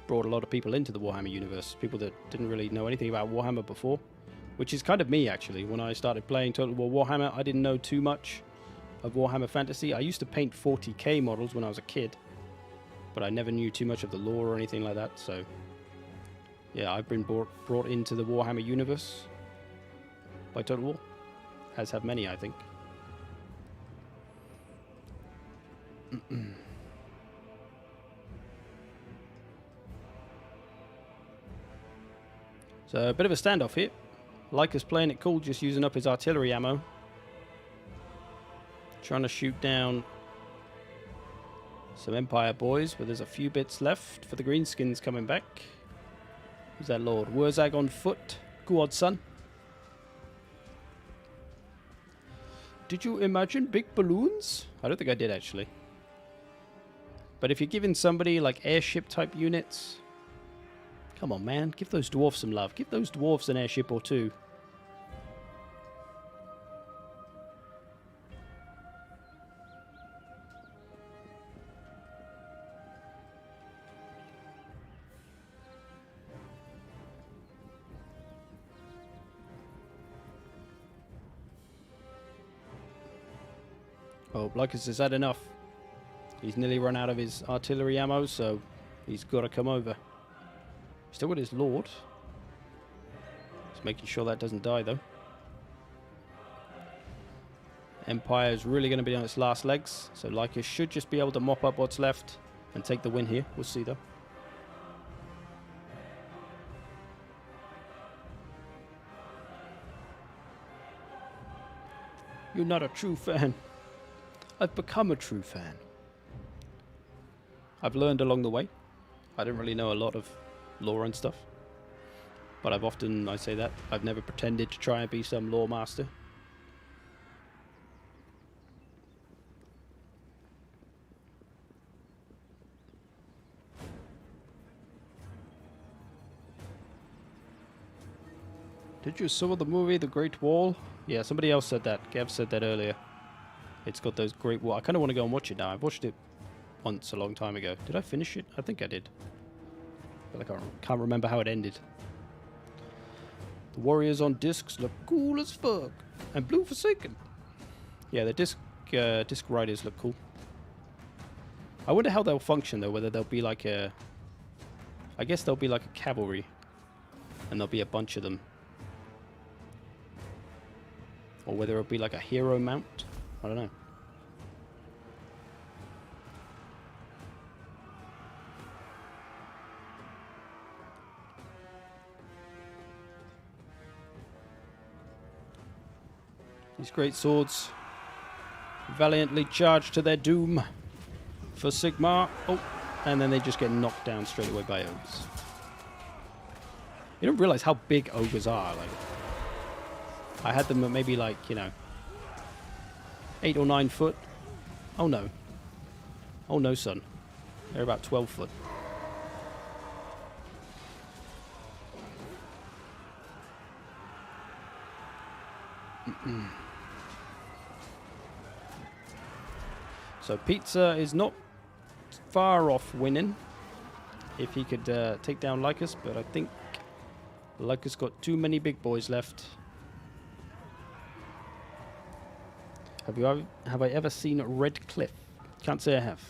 brought a lot of people into the Warhammer universe. People that didn't really know anything about Warhammer before. Which is kind of me, actually. When I started playing Total War Warhammer, I didn't know too much of Warhammer Fantasy. I used to paint 40k models when I was a kid. But I never knew too much of the lore or anything like that. So, yeah, I've been brought into the Warhammer universe by Total War. As have many, I think. So a bit of a standoff here. Lycus playing it cool, just using up his artillery ammo. Trying to shoot down some Empire boys, but there's a few bits left for the greenskins coming back. Who's that lord? Wurzag on foot. Go on, son. Did you imagine big balloons? I don't think I did, actually. But if you're giving somebody like airship type units, come on, man, give those dwarves some love. Give those dwarves an airship or two. Oh, Lycus has had enough. He's nearly run out of his artillery ammo, so he's got to come over. Still got his lord. Just making sure that doesn't die, though. Empire is really going to be on its last legs, so Lycus should just be able to mop up what's left and take the win here. We'll see, though. You're not a true fan. I've become a true fan. I've learned along the way. I don't really know a lot of lore and stuff. But I say that, I've never pretended to try and be some lore master. Did you saw the movie The Great Wall? Yeah, somebody else said that. Gav said that earlier. It's got those great wall. I kind of want to go and watch it now. I've watched it once a long time ago. Did I finish it? I think I did. But I can't remember how it ended. The warriors on discs look cool as fuck. And blue forsaken. Yeah, the disc riders look cool. I wonder how they'll function though. Whether they'll be like a... I guess they'll be like a cavalry. And there'll be a bunch of them. Or whether it'll be like a hero mount. I don't know. These great swords valiantly charge to their doom for Sigmar. Oh, and then they just get knocked down straight away by ogres. You don't realize how big ogres are. Like, I had them at maybe like, 8 or 9 foot. Oh no. Oh no, son. They're about 12 foot. So Pizza is not far off winning if he could take down Lycus, but I think Lycus got too many big boys left. Have I ever seen Red Cliff? Can't say I have.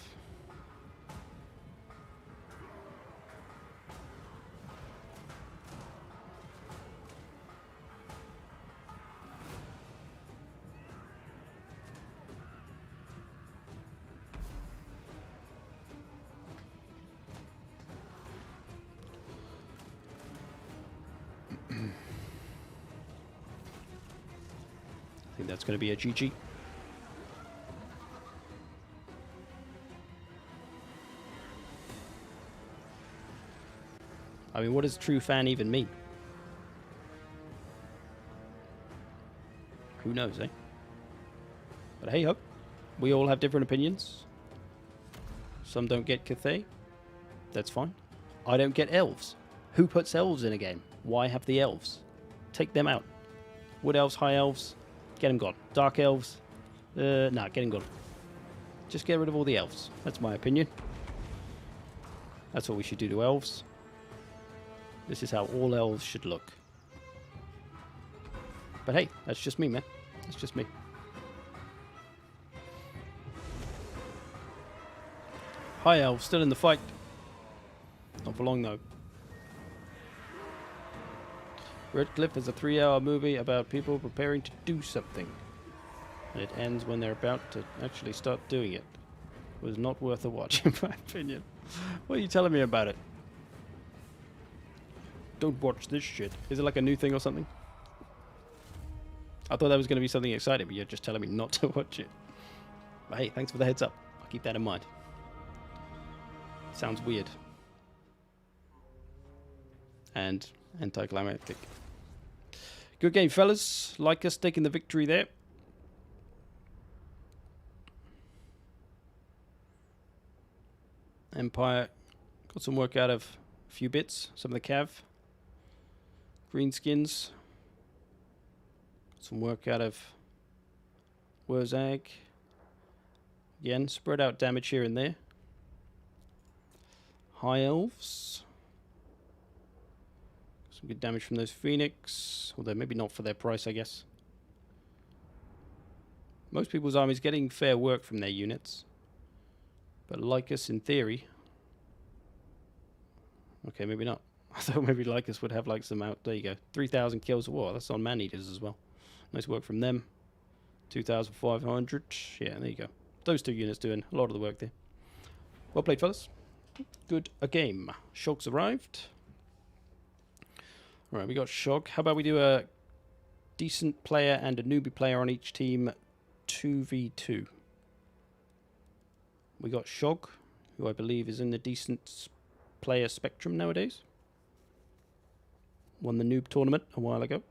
I think that's going to be a GG. I mean, what does true fan even mean? Who knows, eh? But hey ho, we all have different opinions. Some don't get Cathay. That's fine. I don't get elves. Who puts elves in a game? Why have the elves? Take them out. Wood elves, high elves, get them gone. Dark elves, nah, get them gone. Just get rid of all the elves. That's my opinion. That's what we should do to elves. This is how all elves should look. But hey, that's just me, man. That's just me. High elves still in the fight. Not for long though. Red Cliff is a 3-hour movie about people preparing to do something. And it ends when they're about to actually start doing it. It was not worth a watch, in my opinion. What are you telling me about it? Don't watch this shit. Is it like a new thing or something? I thought that was going to be something exciting, but you're just telling me not to watch it. But hey, thanks for the heads up. I'll keep that in mind. Sounds weird. And anticlimactic. Good game, fellas. Like us taking the victory there. Empire got some work out of a few bits. Some of the cav. Greenskins. Got some work out of Wurzag. Again, spread out damage here and there. High elves. Some good damage from those Phoenix. Although maybe not for their price, I guess. Most people's armies getting fair work from their units. But Lycus, in theory... Okay, maybe not. I thought maybe Lycus would have like some out... There you go. 3,000 kills of war. That's on man-eaters as well. Nice work from them. 2,500. Yeah, there you go. Those two units doing a lot of the work there. Well played, fellas. Good a game. Shog's arrived. Alright, we got Shog. How about we do a decent player and a newbie player on each team 2v2? We got Shog, who I believe is in the decent player spectrum nowadays. Won the Noob tournament a while ago.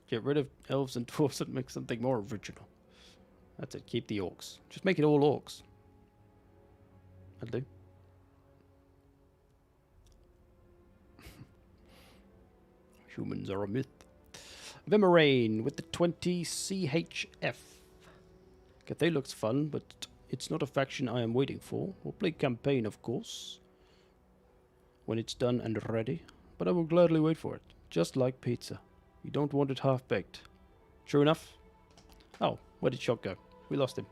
Get rid of elves and dwarves and make something more original. That's it, keep the orcs. Just make it all orcs. That'll do. Humans are a myth. Vimarain with the 20 CHF. Cathay looks fun, but it's not a faction I am waiting for. We'll play campaign, of course, when it's done and ready, but I will gladly wait for it. Just like pizza. You don't want it half-baked. True enough? Oh, where did Shock go? We lost him.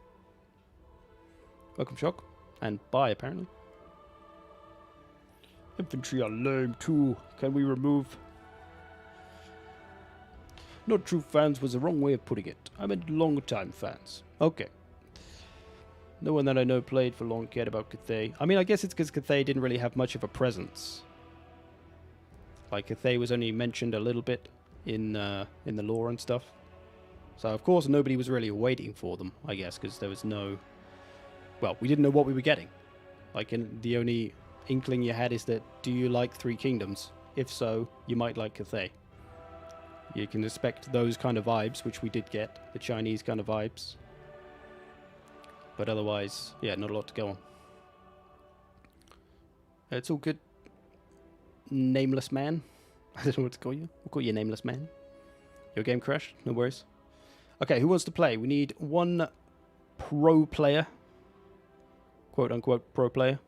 Welcome, Shock. And bye, apparently. Infantry are lame, too. Can we remove... Not true fans was the wrong way of putting it. I meant long-time fans. Okay. No one that I know played for long cared about Cathay. I mean, I guess it's because Cathay didn't really have much of a presence. Like, Cathay was only mentioned a little bit in the lore and stuff. So, of course, nobody was really waiting for them, I guess, because there was no... Well, we didn't know what we were getting. Like, the only inkling you had is that, do you like Three Kingdoms? If so, you might like Cathay. You can expect those kind of vibes, which we did get, the Chinese kind of vibes. But otherwise, yeah, not a lot to go on. It's all good. Nameless man. I don't know what to call you. We'll call you Nameless man. Your game crashed? No worries. Okay, who wants to play? We need one pro player. Quote-unquote pro player.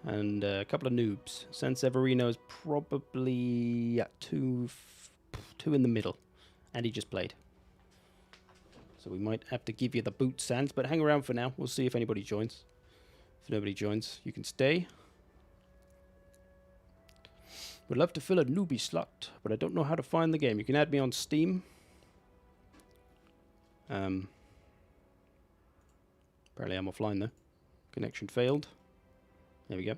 And a couple of noobs. San Severino is probably two in the middle. And he just played. So we might have to give you the boot, Sans. But hang around for now. We'll see if anybody joins. If nobody joins, you can stay. Would love to fill a newbie slot, but I don't know how to find the game. You can add me on Steam. Apparently I'm offline though. Connection failed. There we go.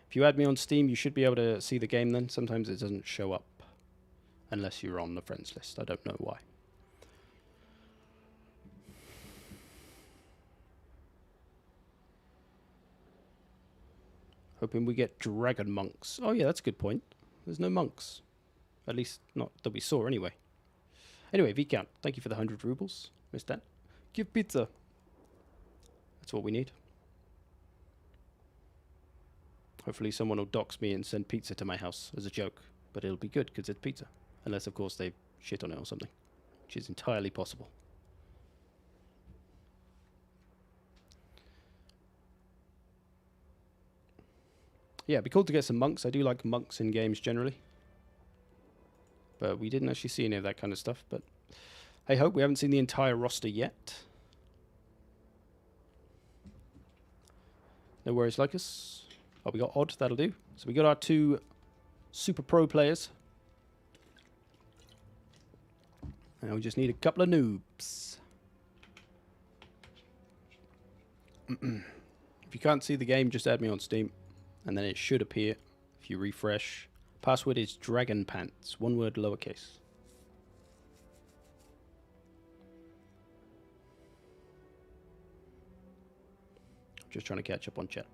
If you add me on Steam, you should be able to see the game then. Sometimes it doesn't show up unless you're on the friends list. I don't know why. Hoping we get dragon monks. Oh yeah, that's a good point. There's no monks. At least not that we saw anyway. Anyway, Viscount, thank you for the 100 rubles. Missed that. Give pizza. That's what we need. Hopefully someone will dox me and send pizza to my house as a joke. But it'll be good because it's pizza. Unless, of course, they shit on it or something. Which is entirely possible. Yeah, it'd be cool to get some monks. I do like monks in games generally. But we didn't actually see any of that kind of stuff. But hey ho, we haven't seen the entire roster yet. No worries, Lycus. Oh, we got Odd, that'll do. So we got our 2 super pro players. Now we just need a couple of noobs. If you can't see the game, just add me on Steam. And then it should appear if you refresh. Password is Dragon Pants. 1 word lowercase. Just trying to catch up on chat.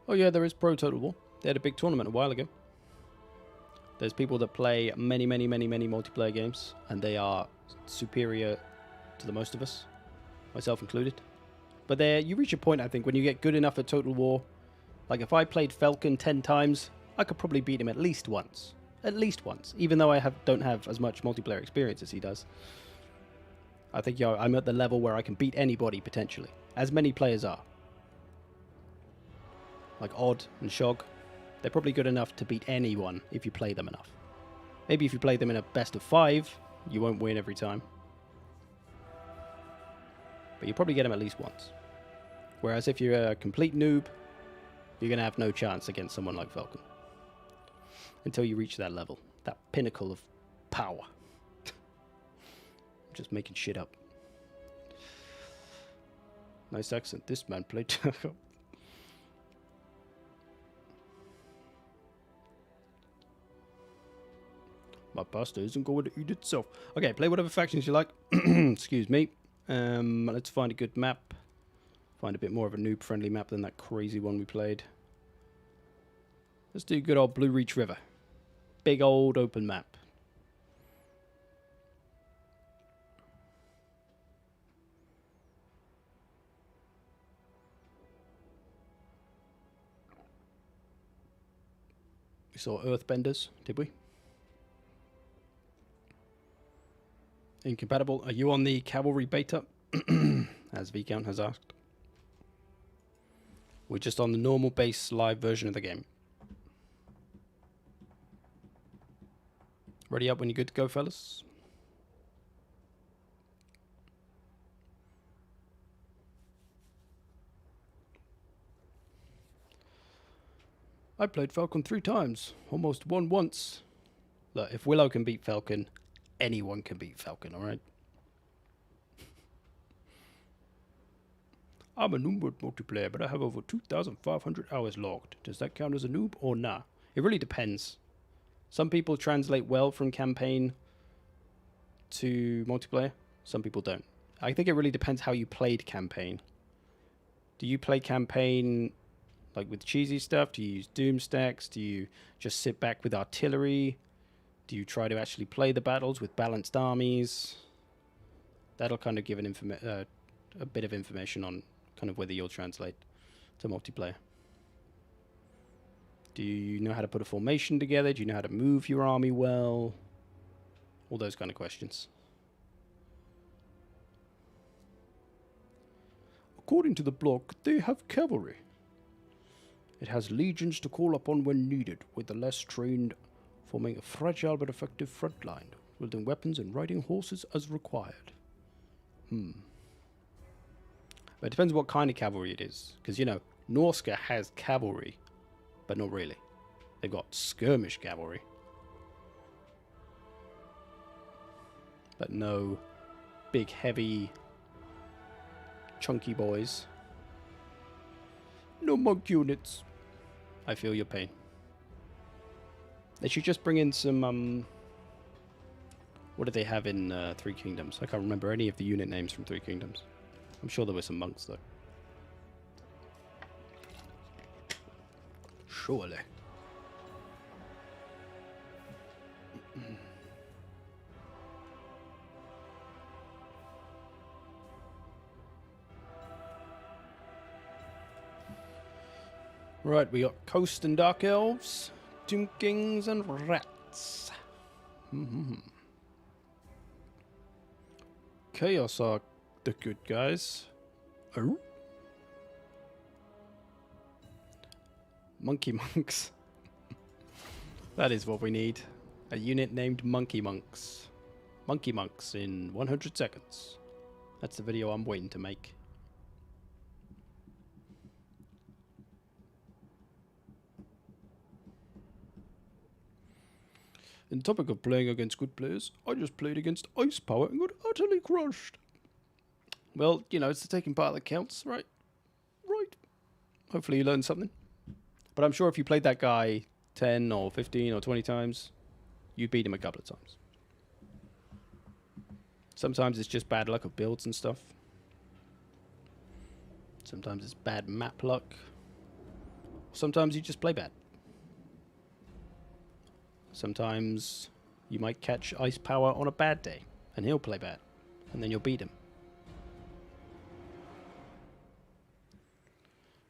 Oh yeah, there is Pro Total War. They had a big tournament a while ago. There's people that play many multiplayer games, and they are superior to the most of us, myself included. But you reach a point, I think, when you get good enough at Total War. Like, if I played Falcon 10 times, I could probably beat him at least once. At least once. Even though I don't have as much multiplayer experience as he does. I think I'm at the level where I can beat anybody, potentially. As many players are. Like Odd and Shog. They're probably good enough to beat anyone if you play them enough. Maybe if you play them in a best of 5, you won't win every time. But you probably get them at least once. Whereas if you're a complete noob, you're going to have no chance against someone like Falcon. Until you reach that level. That pinnacle of power. Just making shit up. Nice accent. This man played Terra-cotta. My pasta isn't going to eat itself. Okay, play whatever factions you like. Excuse me. Let's find a good map. Find a bit more of a noob-friendly map than that crazy one we played. Let's do good old Blue Reach River. Big old open map. We saw Earthbenders, did we? Incompatible. Are you on the cavalry beta? As Viscount has asked. We're just on the normal base live version of the game. Ready up when you're good to go, fellas? I played Falcon 3 times. Almost won once. Look, if Willow can beat Falcon, anyone can beat Falcon, alright? I'm a noob multiplayer, but I have over 2,500 hours logged. Does that count as a noob or nah? It really depends. Some people translate well from campaign to multiplayer. Some people don't. I think it really depends how you played campaign. Do you play campaign like with cheesy stuff? Do you use doom stacks? Do you just sit back with artillery? Do you try to actually play the battles with balanced armies? That'll kind of give a bit of information on kind of whether you'll translate to multiplayer. Do you know how to put a formation together? Do you know how to move your army well? All those kind of questions. According to the blog, they have cavalry. It has legions to call upon when needed, with the less trained forming a fragile but effective front line, wielding weapons and riding horses as required. But it depends what kind of cavalry it is. Because, you know, Norska has cavalry, but not really. They've got skirmish cavalry. But no big, heavy, chunky boys. No monk units. I feel your pain. They should just bring in some, what do they have in Three Kingdoms? I can't remember any of the unit names from Three Kingdoms. I'm sure there were some monks, though. Surely. Right, we got Coast and Dark Elves, Tomb Kings and Rats. Chaos are the good guys. Oh? Monkey Monks. That is what we need. A unit named Monkey Monks. Monkey Monks in 100 seconds. That's the video I'm waiting to make. In the topic of playing against good players, I just played against Ice Power and got utterly crushed. Well, you know, it's the taking part that counts, right? Right. Hopefully you learned something. But I'm sure if you played that guy 10 or 15 or 20 times, you'd beat him a couple of times. Sometimes it's just bad luck of builds and stuff. Sometimes it's bad map luck. Sometimes you just play bad. Sometimes you might catch Ice Power on a bad day, and he'll play bad, and then you'll beat him.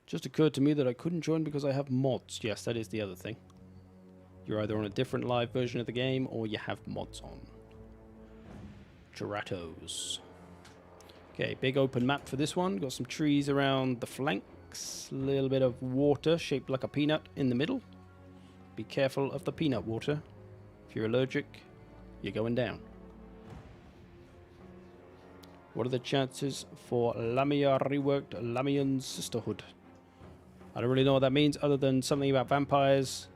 Just occurred to me that I couldn't join because I have mods. Yes, that is the other thing. You're either on a different live version of the game, or you have mods on. Geratos. Okay, big open map for this one. Got some trees around the flanks. A little bit of water shaped like a peanut in the middle. Be careful of the peanut water. If you're allergic, you're going down. What are the chances for Lamia reworked Lamian Sisterhood? I don't really know what that means other than something about vampires.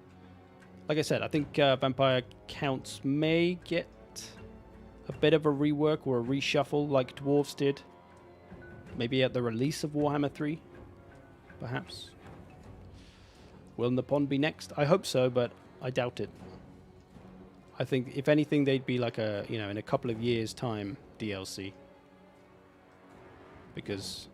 Like I said, I think vampire counts may get a bit of a rework or a reshuffle like dwarves did. Maybe at the release of Warhammer 3, perhaps. Will Nippon be next? I hope so, but I doubt it. I think, if anything, they'd be like a, you know, in a couple of years' time DLC. Because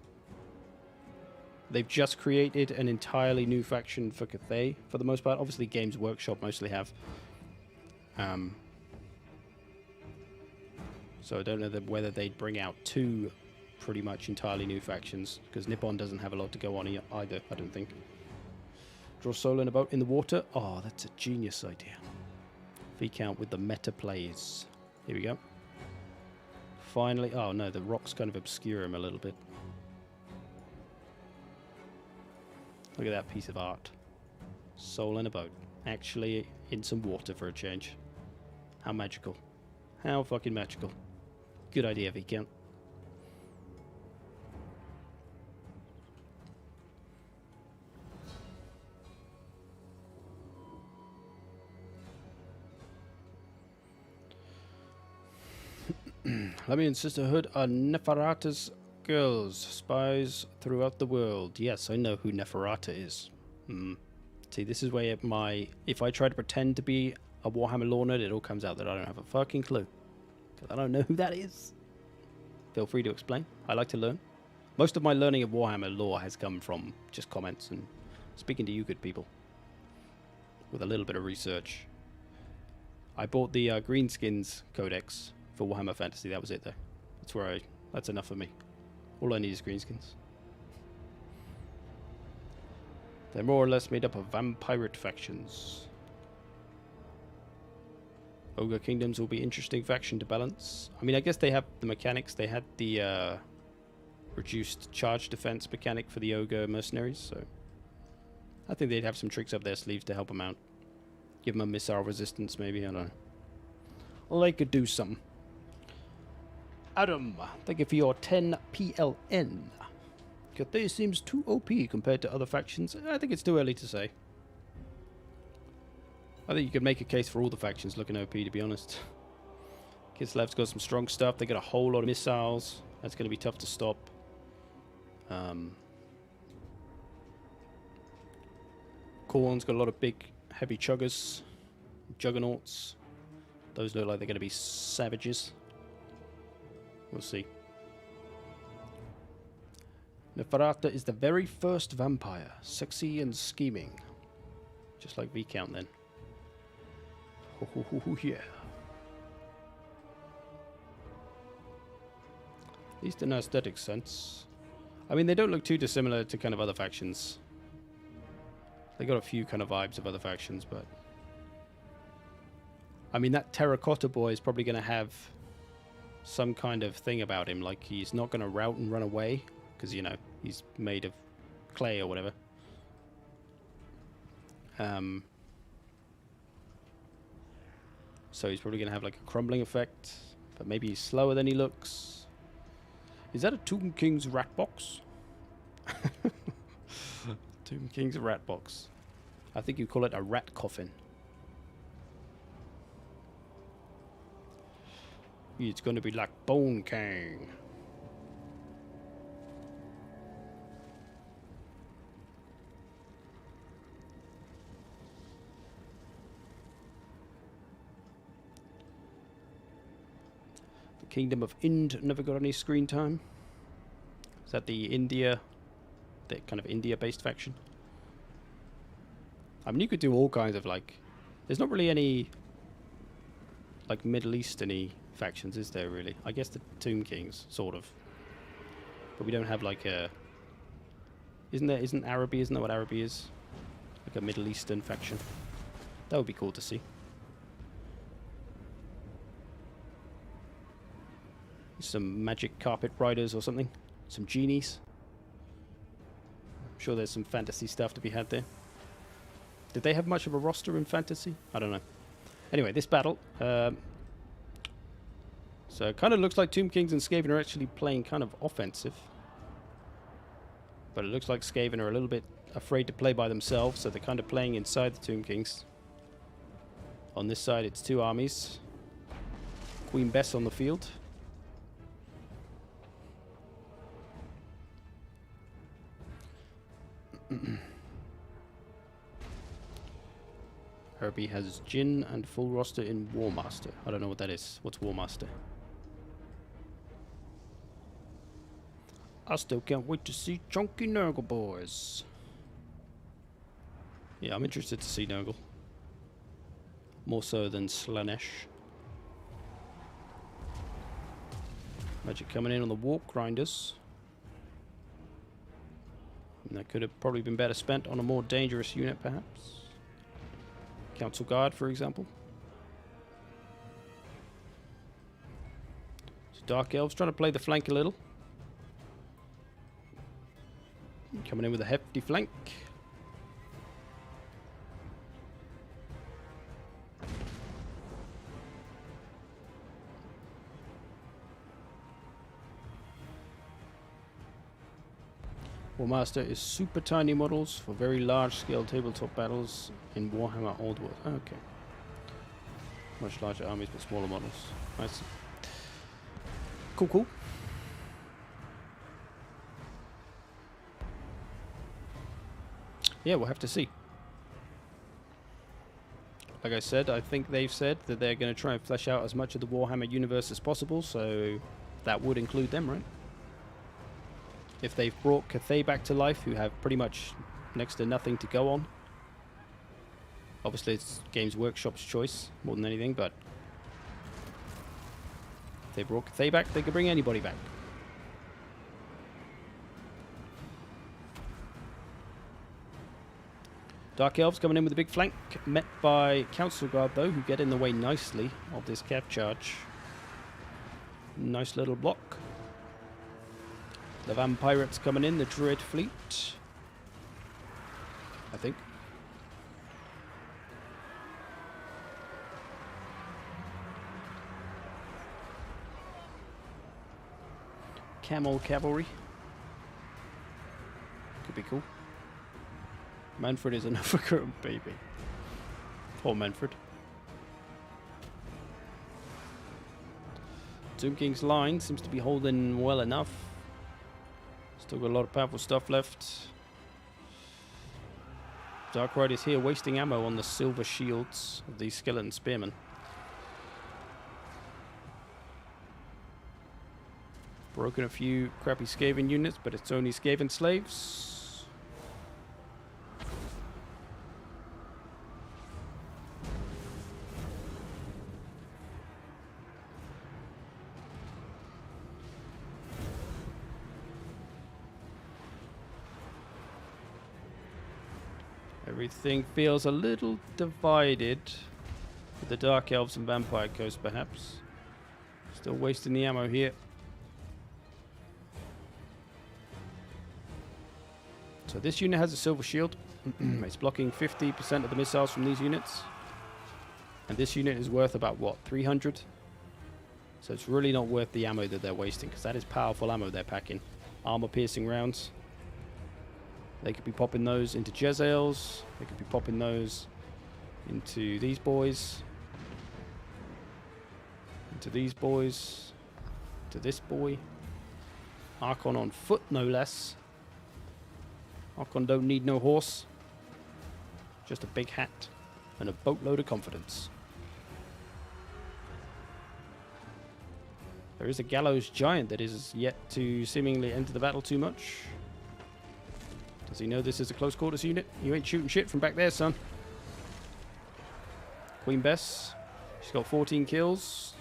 they've just created an entirely new faction for Cathay, for the most part. Obviously, Games Workshop mostly have. So I don't know whether they'd bring out two pretty much entirely new factions, because Nippon doesn't have a lot to go on either, I don't think. Draw solo in a boat in the water. Oh, that's a genius idea. V count with the meta plays. Here we go. Finally. Oh no, the rocks kind of obscure him a little bit. Look at that piece of art. Soul in a boat. Actually in some water for a change. How magical. How fucking magical. Good idea, V count. Lamian Sisterhood are Neferata's girls, spies throughout the world. Yes, I know who Neferata is. See, this is where if I try to pretend to be a Warhammer lore nerd, it all comes out that I don't have a fucking clue. Because I don't know who that is. Feel free to explain. I like to learn. Most of my learning of Warhammer lore has come from just comments and speaking to you good people. With a little bit of research. I bought the Greenskins Codex for Warhammer Fantasy. That was it, though. That's enough for me. All I need is greenskins. They're more or less made up of vampirate factions. Ogre Kingdoms will be interesting faction to balance. I mean, I guess they have the mechanics. They had the reduced charge defense mechanic for the Ogre mercenaries, so I think they'd have some tricks up their sleeves to help them out. Give them a missile resistance, maybe. I don't know. Well, they could do something. Adam, thank you for your 10 PLN. Cathay seems too OP compared to other factions. I think it's too early to say. I think you could make a case for all the factions looking OP, to be honest. Kislev's got some strong stuff. They got a whole lot of missiles. That's going to be tough to stop. Khorne's got a lot of big, heavy chuggers. Juggernauts. Those look like they're going to be savages. We'll see. Neferata is the very first vampire. Sexy and scheming. Just like Viscount then. Yeah. At least in an aesthetic sense. I mean, they don't look too dissimilar to kind of other factions. They got a few kind of vibes of other factions, but... I mean, that Terra-cotta boy is probably going to have some kind of thing about him. Like, he's not going to rout and run away. Because, you know, he's made of clay or whatever. So he's probably going to have like a crumbling effect. But maybe he's slower than he looks. Is that a Tomb King's rat box? Tomb King's rat box. I think you call it a rat coffin. It's going to be like Bone King. The Kingdom of Ind never got any screen time. Is that the India, the kind of India-based faction? I mean, you could do all kinds of like... There's not really any like Middle Eastern-y factions, is there really? I guess the Tomb Kings, sort of. But we don't have like a... Isn't Araby, isn't that what Araby is? Like a Middle Eastern faction. That would be cool to see. Some magic carpet riders or something. Some genies. I'm sure there's some fantasy stuff to be had there. Did they have much of a roster in fantasy? I don't know. Anyway, this battle. So it kind of looks like Tomb Kings and Skaven are actually playing kind of offensive. But it looks like Skaven are a little bit afraid to play by themselves, so they're kind of playing inside the Tomb Kings. On this side, it's two armies. Queen Bess on the field. Herbie has Jin and full roster in War Master. I don't know what that is. What's War Master? I still can't wait to see Chunky Nurgle boys. Yeah, I'm interested to see Nurgle. More so than Slanesh. Magic coming in on the Warp Grinders. And that could have probably been better spent on a more dangerous unit, perhaps. Council Guard, for example. So Dark Elves trying to play the flank a little. Coming in with a hefty flank. Warmaster is super tiny models for very large scale tabletop battles in Warhammer Old World. Okay. Much larger armies but smaller models. Nice. Cool, cool. Yeah, we'll have to see. Like I said, I think they've said that they're going to try and flesh out as much of the Warhammer universe as possible, so that would include them, right? If they've brought Cathay back to life, who have pretty much next to nothing to go on. Obviously, it's Games Workshop's choice more than anything, but if they brought Cathay back, they could bring anybody back. Dark Elves coming in with a big flank, met by Council Guard though, who get in the way nicely of this cap charge. Nice little block. The Vampirates coming in, the Druid fleet. I think. Camel Cavalry. Could be cool. Manfred is an overgrown baby. Poor Manfred. Tomb King's line seems to be holding well enough. Still got a lot of powerful stuff left. Dark Riders here wasting ammo on the silver shields of these skeleton spearmen. Broken a few crappy Skaven units, but it's only Skaven slaves. Everything feels a little divided with the Dark Elves and Vampire Coast, perhaps. Still wasting the ammo here. So this unit has a silver shield. It's blocking 50% of the missiles from these units. And this unit is worth about, what, 300? So it's really not worth the ammo that they're wasting, because that is powerful ammo they're packing. Armor-piercing rounds. They could be popping those into Jezzails. They could be popping those into these boys. Into these boys. To this boy. Archon on foot, no less. Archon don't need no horse. Just a big hat and a boatload of confidence. There is a gallows giant that is yet to seemingly enter the battle too much. Does he know this is a close quarters unit? You ain't shooting shit from back there, son. Queen Bess. She's got 14 kills.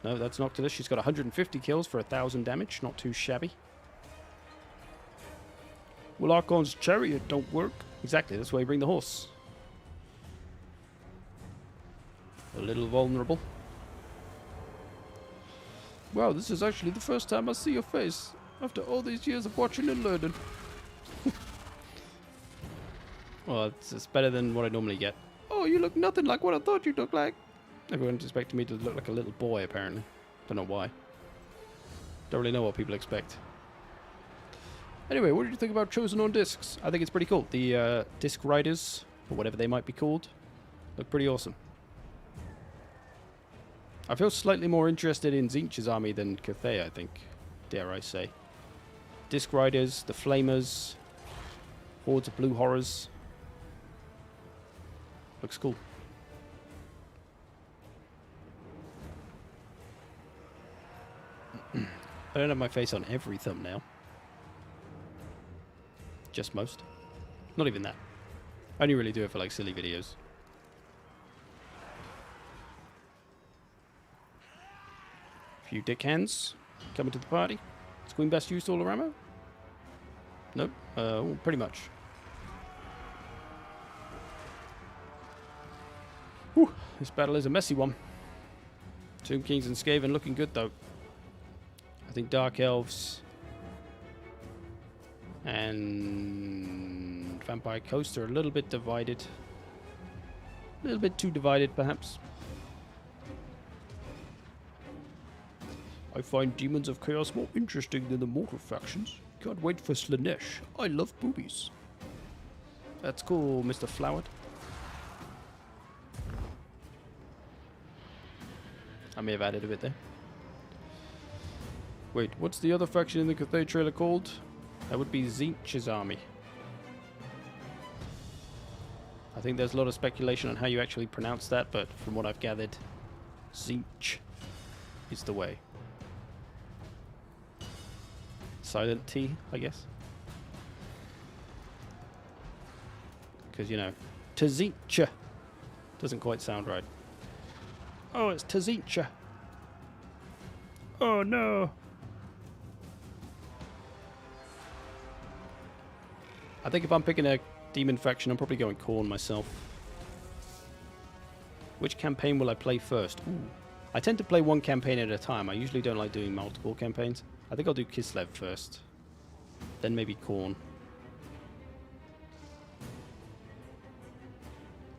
No, that's Noctilus. She's got 150 kills for 1,000 damage. Not too shabby. Well, Archon's chariot don't work. Exactly, that's why you bring the horse. A little vulnerable. Wow, this is actually the first time I see your face after all these years of watching and learning. Well, it's better than what I normally get. Oh, you look nothing like what I thought you'd look like. Everyone's expecting me to look like a little boy, apparently. Don't know why. Don't really know what people expect. Anyway, what did you think about Chosen on Discs? I think it's pretty cool. The Disc Riders, or whatever they might be called, look pretty awesome. I feel slightly more interested in Tzeentch's army than Cathay, I think. Dare I say. Disc Riders, the Flamers, Hordes of Blue Horrors. Looks cool. I don't have my face on every thumbnail. Just most. Not even that. I only really do it for like silly videos. Few dickhands coming to the party. Is Queen Bess used all her ammo? Nope. Well, pretty much. Whew, this battle is a messy one. Tomb Kings and Skaven looking good though. I think Dark Elves and Vampire Coast are a little bit divided. A little bit too divided, perhaps. I find Demons of Chaos more interesting than the Mortal factions. Can't wait for Slanesh. I love boobies. That's cool, Mr. Flowered. I may have added a bit there. Wait, what's the other faction in the Cathay trailer called? That would be Tzeentch's army. I think there's a lot of speculation on how you actually pronounce that, but from what I've gathered, Tzeentch is the way. Silent T, I guess. Because, you know, Tzeentch doesn't quite sound right. Oh, it's Tzeentch. Oh, no. I think if I'm picking a demon faction, I'm probably going Khorne myself. Which campaign will I play first? Ooh. I tend to play one campaign at a time. I usually don't like doing multiple campaigns. I think I'll do Kislev first. Then maybe Khorne.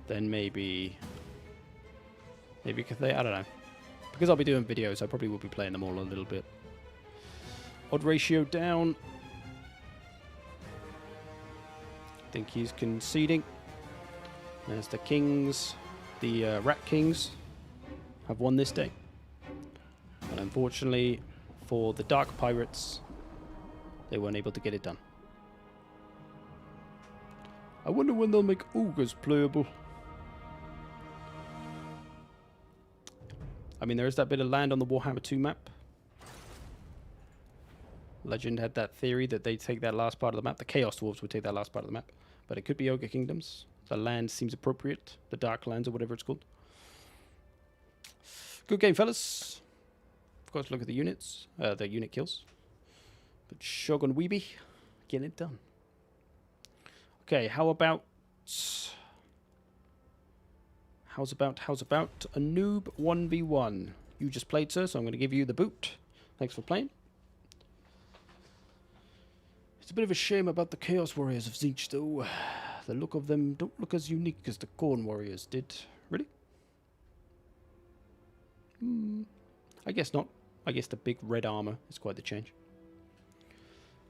Then maybe Cathay? I don't know. Because I'll be doing videos, I probably will be playing them all a little bit. Odd ratio down. I think he's conceding. As the Kings, the Rat Kings, have won this day. But unfortunately for the Dark Pirates, they weren't able to get it done. I wonder when they'll make ogres playable. I mean, there is that bit of land on the Warhammer 2 map. Legend had that theory that they'd take that last part of the map. The Chaos Dwarves would take that last part of the map. But it could be Ogre Kingdoms. The land seems appropriate. The Dark Lands or whatever it's called. Good game, fellas. Of course, look at the units. The unit kills. But Shogun Weeby, getting it done. Okay, how about... How's about a Noob 1v1? You just played, sir, so I'm going to give you the boot. Thanks for playing. It's a bit of a shame about the Chaos Warriors of Tzeentch, though. The look of them don't look as unique as the Khorne Warriors did. Really? I guess not. I guess the big red armor is quite the change.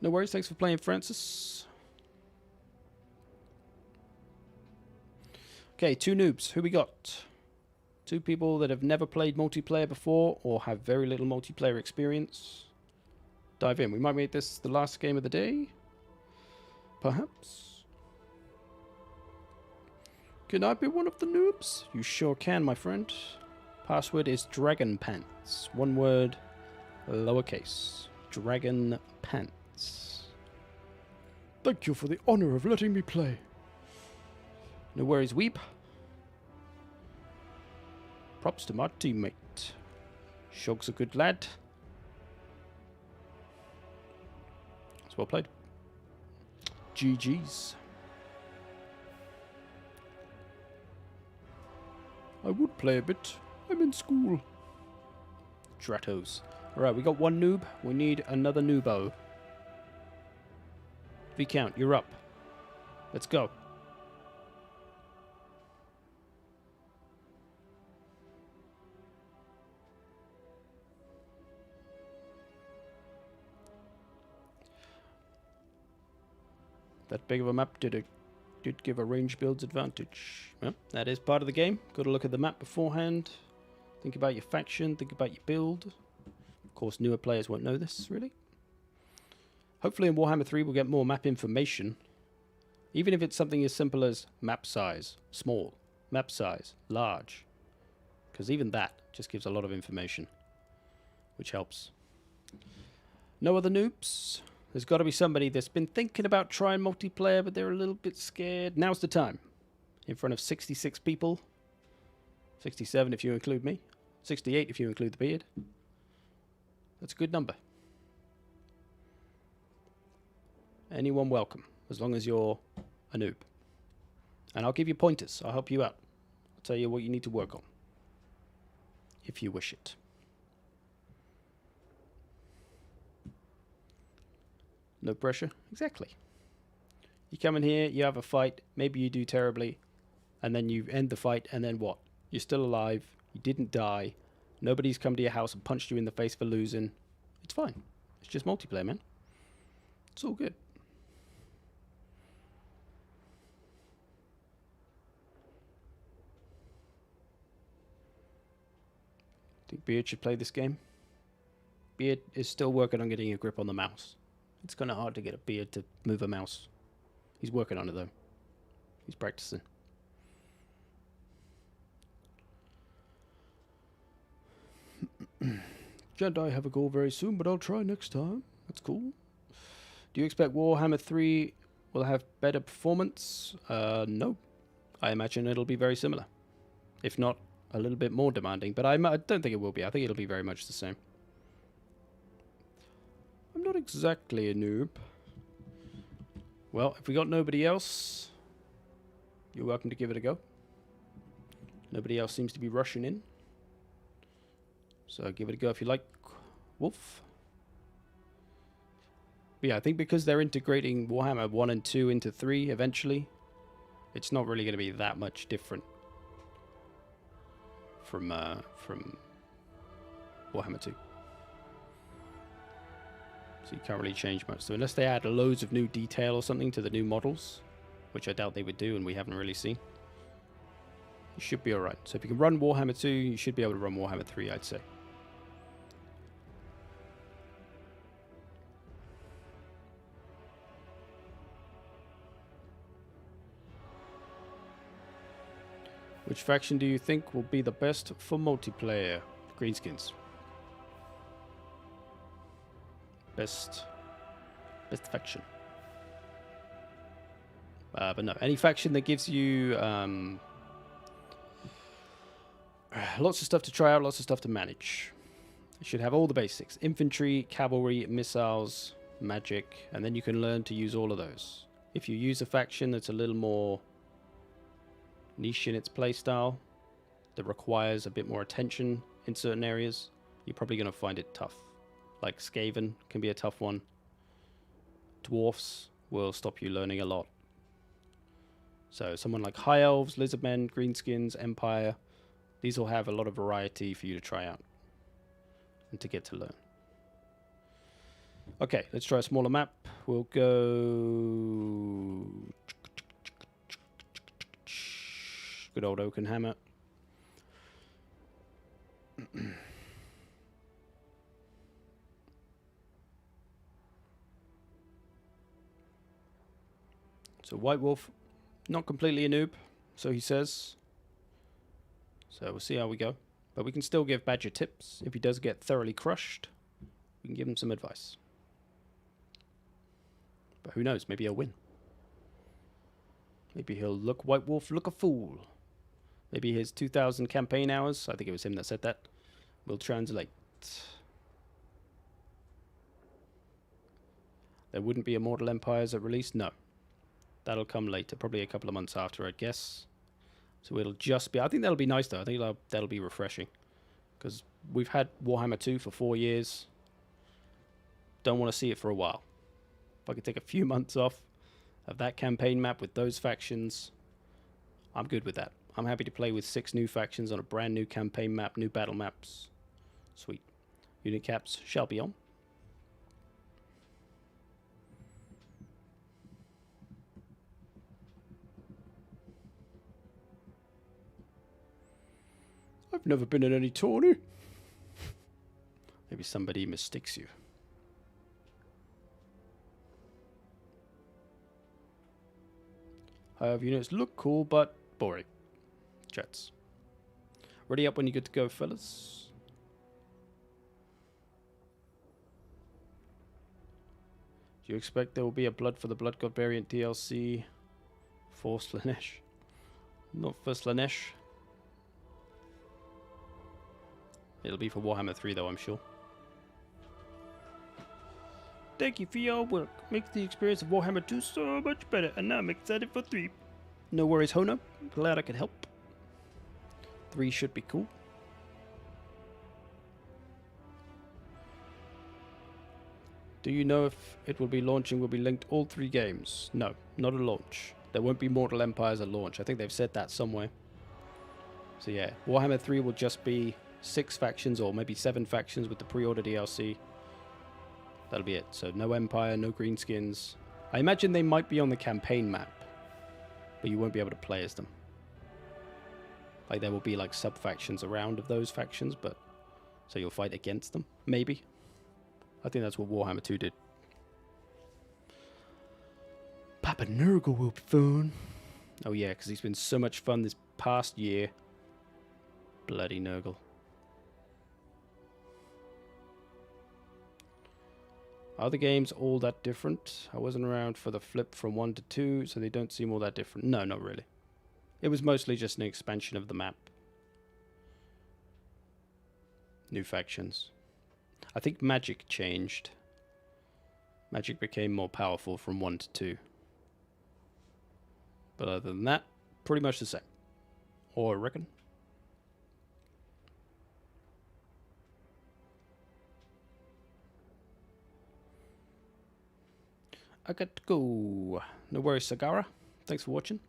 No worries, thanks for playing, Francis. Okay, 2 noobs. Who we got? 2 people that have never played multiplayer before or have very little multiplayer experience. Dive in. We might make this the last game of the day. Perhaps. Can I be one of the noobs? You sure can, my friend. Password is Dragon Pants. One word, lowercase. Dragon Pants. Thank you for the honor of letting me play. No worries, Weep. Props to my teammate. Shog's a good lad. It's well played. GG's. I would play a bit. I'm in school. Dratos. Alright, we got 1 noob. We need another noobo. Viscount, you're up. Let's go. That big of a map did give a range builds advantage. Well, that is part of the game. Got to look at the map beforehand. Think about your faction. Think about your build. Of course, newer players won't know this, really. Hopefully in Warhammer 3 we'll get more map information. Even if it's something as simple as map size, small, map size, large. Because even that just gives a lot of information, which helps. No other noobs? There's got to be somebody that's been thinking about trying multiplayer, but they're a little bit scared. Now's the time. In front of 66 people. 67 if you include me. 68 if you include the beard. That's a good number. Anyone welcome, as long as you're a noob. And I'll give you pointers. I'll help you out. I'll tell you what you need to work on. If you wish it. No pressure. Exactly. You come in here, you have a fight, maybe you do terribly, and then you end the fight, and then what? You're still alive, you didn't die, nobody's come to your house and punched you in the face for losing. It's fine. It's just multiplayer, man. It's all good. Think Beard should play this game? Beard is still working on getting a grip on the mouse. It's kind of hard to get a Beard to move a mouse. He's working on it, though. He's practicing. Can't I have a goal very soon, but I'll try next time. That's cool. Do you expect Warhammer 3 will have better performance? No. I imagine it'll be very similar. If not, a little bit more demanding. But I don't think it will be. I think it'll be very much the same. I'm not exactly a noob. Well, if we got nobody else, you're welcome to give it a go. Nobody else seems to be rushing in. So give it a go if you like, Wolf. But yeah, I think because they're integrating Warhammer 1 and 2 into 3 eventually, it's not really going to be that much different from Warhammer 2. So you can't really change much. So unless they add loads of new detail or something to the new models, which I doubt they would do and we haven't really seen, you should be alright. So if you can run Warhammer 2, you should be able to run Warhammer 3, I'd say. Which faction do you think will be the best for multiplayer? Greenskins. Best faction. But no, any faction that gives you lots of stuff to try out, lots of stuff to manage. It should have all the basics. Infantry, cavalry, missiles, magic, and then you can learn to use all of those. If you use a faction that's a little more niche in its playstyle, that requires a bit more attention in certain areas, you're probably going to find it tough. Like Skaven can be a tough one. Dwarfs will stop you learning a lot. So someone like High Elves, Lizardmen, Greenskins, Empire, these will have a lot of variety for you to try out and to get to learn. Okay, let's try a smaller map. We'll go... Good old Oak and Hammer. So White Wolf, not completely a noob, so he says. So we'll see how we go. But we can still give Badger tips. If he does get thoroughly crushed, we can give him some advice. But who knows, maybe he'll win. Maybe he'll look White Wolf, look a fool. Maybe his 2,000 campaign hours, I think it was him that said that, will translate. There wouldn't be Immortal Empires at release? No. That'll come later, probably a couple of months after, I guess. So it'll just be... I think that'll be nice, though. I think that'll be refreshing. Because we've had Warhammer 2 for 4 years. Don't want to see it for a while. If I could take a few months off of that campaign map with those factions, I'm good with that. I'm happy to play with 6 new factions on a brand new campaign map, new battle maps. Sweet. Unit caps shall be on. I've never been in any tourney. Maybe somebody mistakes you. Units look cool, but boring. Chats. Ready up when you're good to go, fellas. Do you expect there will be a Blood for the Blood God variant DLC for Slanesh? Not for Slanesh. It'll be for Warhammer 3 though, I'm sure. Thank you for your work. Makes the experience of Warhammer 2 so much better, and now I'm excited for 3. No worries, Hono. Glad I could help. 3 should be cool. Do you know if it will be launching, will be linked all 3 games? No, not at launch. There won't be Mortal Empires at launch. I think they've said that somewhere. So yeah, Warhammer 3 will just be 6 factions or maybe 7 factions with the pre-order DLC. That'll be it. So no Empire, no Greenskins. I imagine they might be on the campaign map, but you won't be able to play as them. Like there will be like sub-factions around of those factions, but so you'll fight against them, maybe. I think that's what Warhammer 2 did. Papa Nurgle will be fun. Oh yeah, because he's been so much fun this past year. Bloody Nurgle. Are the games all that different? I wasn't around for the flip from 1 to 2, so they don't seem all that different. No, not really. It was mostly just an expansion of the map. New factions. I think magic changed. Magic became more powerful from 1 to 2. But other than that, pretty much the same. Or I reckon. I got to go. No worries, Sagara. Thanks for watching.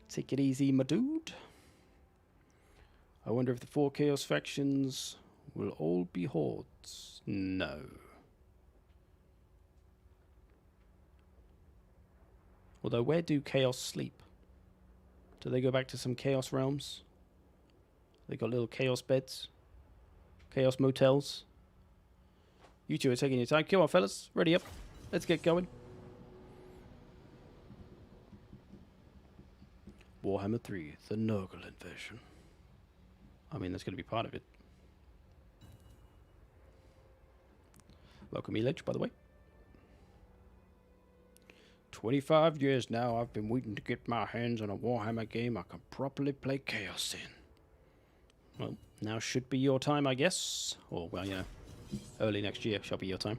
Take it easy, my dude. I wonder if the 4 Chaos factions will all be hordes. No. Although, where do Chaos sleep? Do they go back to some Chaos realms? They got little Chaos beds? Chaos motels? You two are taking your time. Come on, fellas. Ready up. Let's get going. Warhammer 3, the Nurgle invasion. I mean, that's going to be part of it. Welcome, Elitch, by the way. 25 years now I've been waiting to get my hands on a Warhammer game I can properly play Chaos in. Well, now should be your time, I guess. Or, well, you know, early next year shall be your time.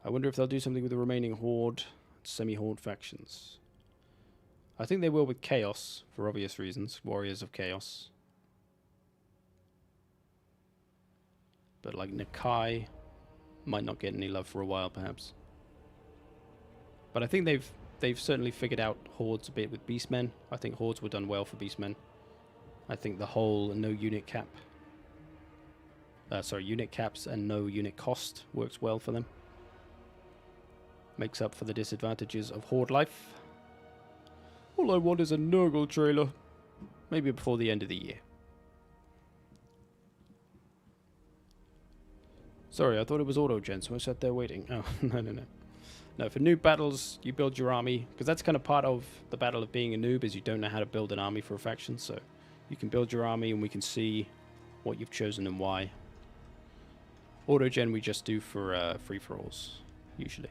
I wonder if they'll do something with the remaining Horde, semi-Horde factions. I think they will with Chaos, for obvious reasons. Warriors of Chaos. But like Nakai might not get any love for a while, perhaps. But I think they've certainly figured out Hordes a bit with Beastmen. I think Hordes were done well for Beastmen. I think the whole no unit cap... unit caps and no unit cost works well for them. Makes up for the disadvantages of Horde life. All I want is a Nurgle trailer. Maybe before the end of the year. Sorry, I thought it was Autogen, so I sat there waiting. Oh, no. No, for noob battles, you build your army, because that's kind of part of the battle of being a noob, is you don't know how to build an army for a faction, so you can build your army and we can see what you've chosen and why. Autogen we just do for free-for-alls, usually.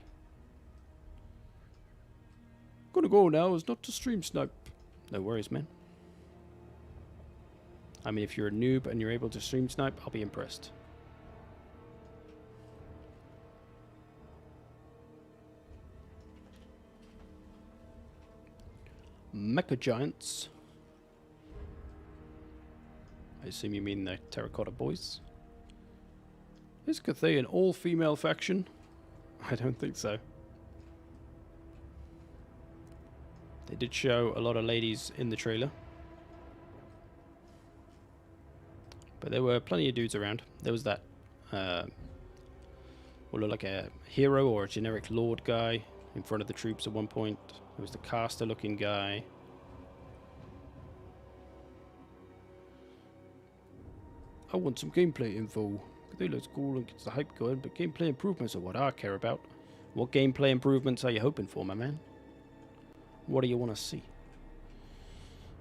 Gonna go now is not to stream snipe. No worries, man. I mean, if you're a noob and you're able to stream snipe, I'll be impressed. Mecha Giants. I assume you mean the Terra-cotta boys. Is Cathay an all-female faction? I don't think so. They did show a lot of ladies in the trailer. But there were plenty of dudes around. There was that, what looked like a hero or a generic lord guy in front of the troops at one point. There was the caster looking guy. I want some gameplay info. They look cool and gets the hype going, but gameplay improvements are what I care about. What gameplay improvements are you hoping for, my man? What do you want to see?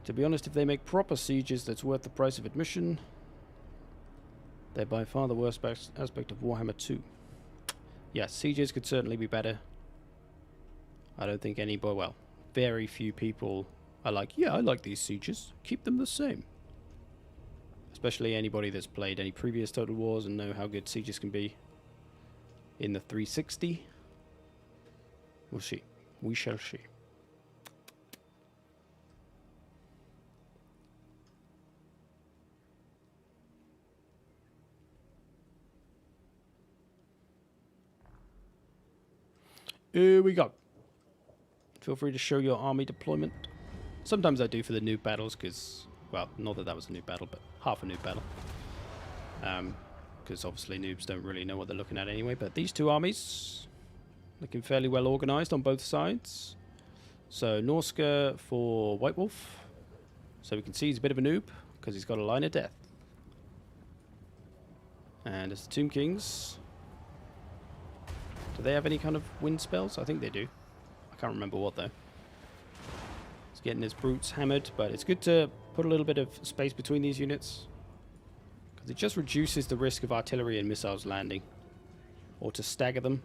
To be honest, if they make proper sieges that's worth the price of admission, they're by far the worst aspect of Warhammer 2. Yeah, sieges could certainly be better. I don't think anybody, well, very few people are like, yeah, I like these sieges. Keep them the same. Especially anybody that's played any previous Total Wars and know how good sieges can be. In the 360, we'll see. We shall see. Here we go. Feel free to show your army deployment. Sometimes I do for the noob battles because, well, not that was a noob battle, but half a noob battle. Because obviously noobs don't really know what they're looking at anyway. But these two armies, looking fairly well organized on both sides. So Norska for White Wolf. So we can see he's a bit of a noob because he's got a line of death. And as the Tomb Kings... Do they have any kind of wind spells? I think they do. I can't remember what though. He's getting his brutes hammered, but it's good to put a little bit of space between these units. Because it just reduces the risk of artillery and missiles landing. Or to stagger them,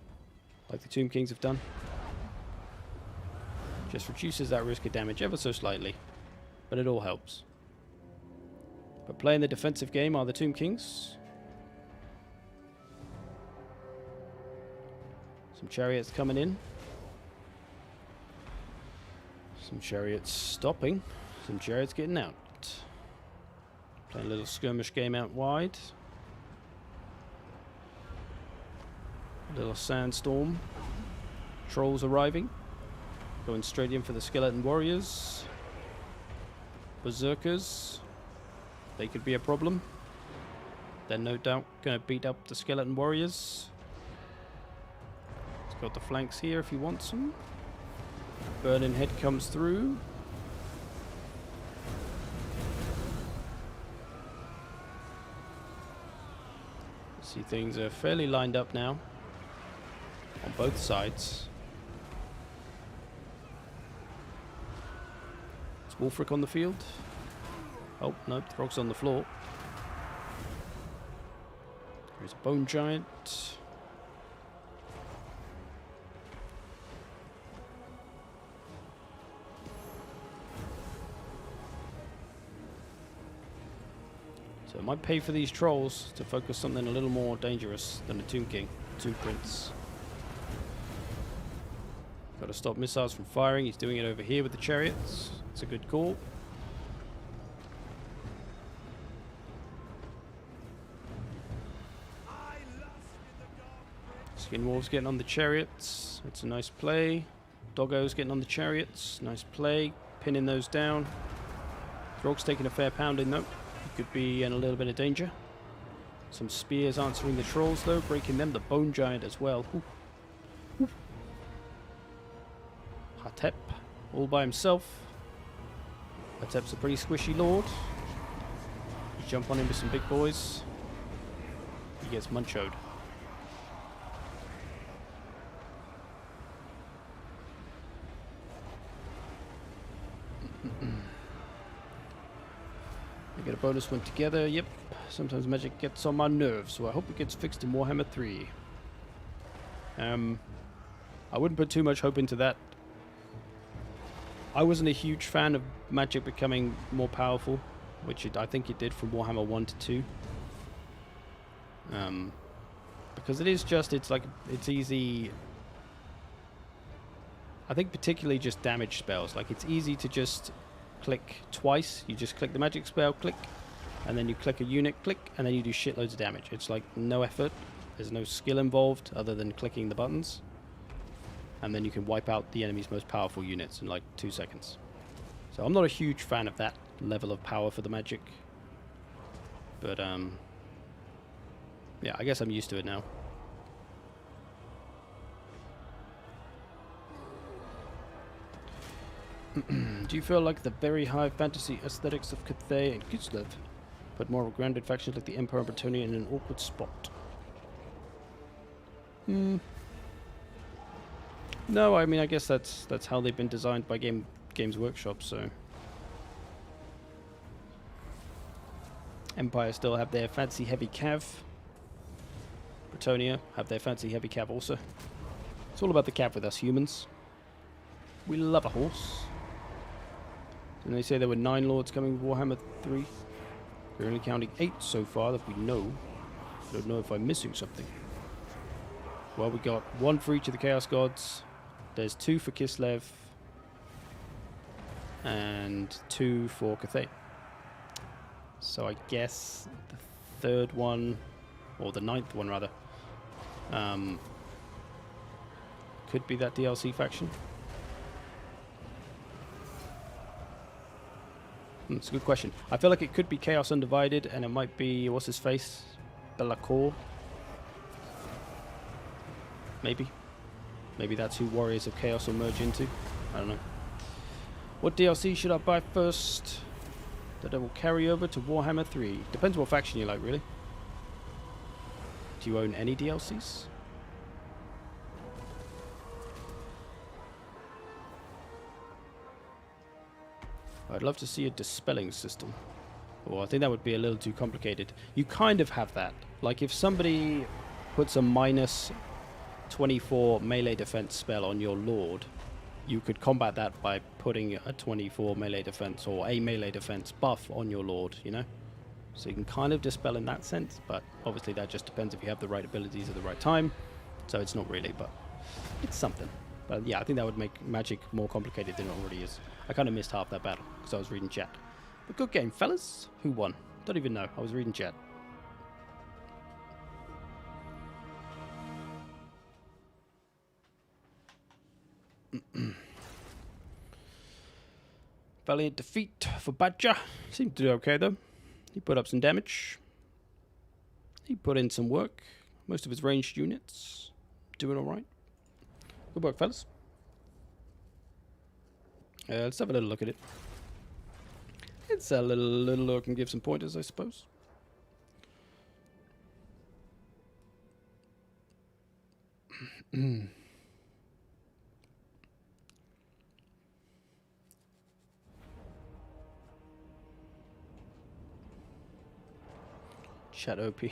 like the Tomb Kings have done. Just reduces that risk of damage ever so slightly. But it all helps. But playing the defensive game are the Tomb Kings. Some chariots coming in. Some chariots stopping. Some chariots getting out. Playing a little skirmish game out wide. A little sandstorm. Trolls arriving. Going straight in for the skeleton warriors. Berserkers. They could be a problem. They're no doubt going to beat up the skeleton warriors. Got the flanks here if he wants them. Burning Head comes through. See, things are fairly lined up now on both sides. Wolfric on the field. Oh, no, Throg's on the floor. There's a Bone Giant. So it might pay for these trolls to focus something a little more dangerous than a Tomb King, Tomb Prince. Got to stop missiles from firing. He's doing it over here with the chariots. It's a good call. Skinwolf's getting on the chariots. It's a nice play. Doggo's getting on the chariots. Nice play. Pinning those down. Throg's taking a fair pounding though. He could be in a little bit of danger. Some spears answering the trolls though, breaking them. The Bone Giant as well. Ooh. Ooh. Hatep, all by himself. Hatep's a pretty squishy lord. You jump on him with some big boys. He gets munchoed. I get a bonus one together. Yep. Sometimes magic gets on my nerves, so I hope it gets fixed in Warhammer 3. I wouldn't put too much hope into that. I wasn't a huge fan of magic becoming more powerful, which I think it did from Warhammer 1 to 2. Because it is just, it's easy. I think particularly just damage spells. Like, it's easy to just click twice. You just click the magic spell, click, and then you click a unit, click, and then you do shitloads of damage. It's like no effort. There's no skill involved other than clicking the buttons. And then you can wipe out the enemy's most powerful units in like 2 seconds. So I'm not a huge fan of that level of power for the magic. But, yeah, I guess I'm used to it now. Do you feel like the very high fantasy aesthetics of Cathay and Kislev put more grounded factions like the Empire and Bretonnia in an awkward spot? No, I mean, I guess that's how they've been designed by Games Workshop, so. Empire still have their fancy heavy cav. Bretonnia have their fancy heavy cav also. It's all about the cav with us humans. We love a horse. Didn't they say there were 9 lords coming with Warhammer 3? We're only counting 8 so far that we know. I don't know if I'm missing something. Well, we got 1 for each of the Chaos Gods. There's 2 for Kislev. And 2 for Cathay. So I guess the 3rd one, or the 9th one rather, could be that DLC faction. It's a good question. I feel like it could be Chaos Undivided, and it might be, what's his face? Be'lakor? Maybe. Maybe that's who Warriors of Chaos will merge into. I don't know. What DLC should I buy first that I will carry over to Warhammer 3? Depends what faction you like, really. Do you own any DLCs? I'd love to see a dispelling system. Well, I think that would be a little too complicated. You kind of have that. Like, if somebody puts a minus 24 melee defense spell on your lord, you could combat that by putting a 24 melee defense or a melee defense buff on your lord, you know? So you can kind of dispel in that sense, but obviously that just depends if you have the right abilities at the right time. So it's not really, but it's something. But yeah, I think that would make Magic more complicated than it already is. I kind of missed half that battle because I was reading chat. But good game, fellas. Who won? Don't even know. I was reading chat. Valiant defeat for Badger. Seemed to do okay though. He put up some damage. He put in some work. Most of his ranged units doing alright. Good work, fellas. Let's have a little look at it. It's a little look and give some pointers, I suppose. Shadow P.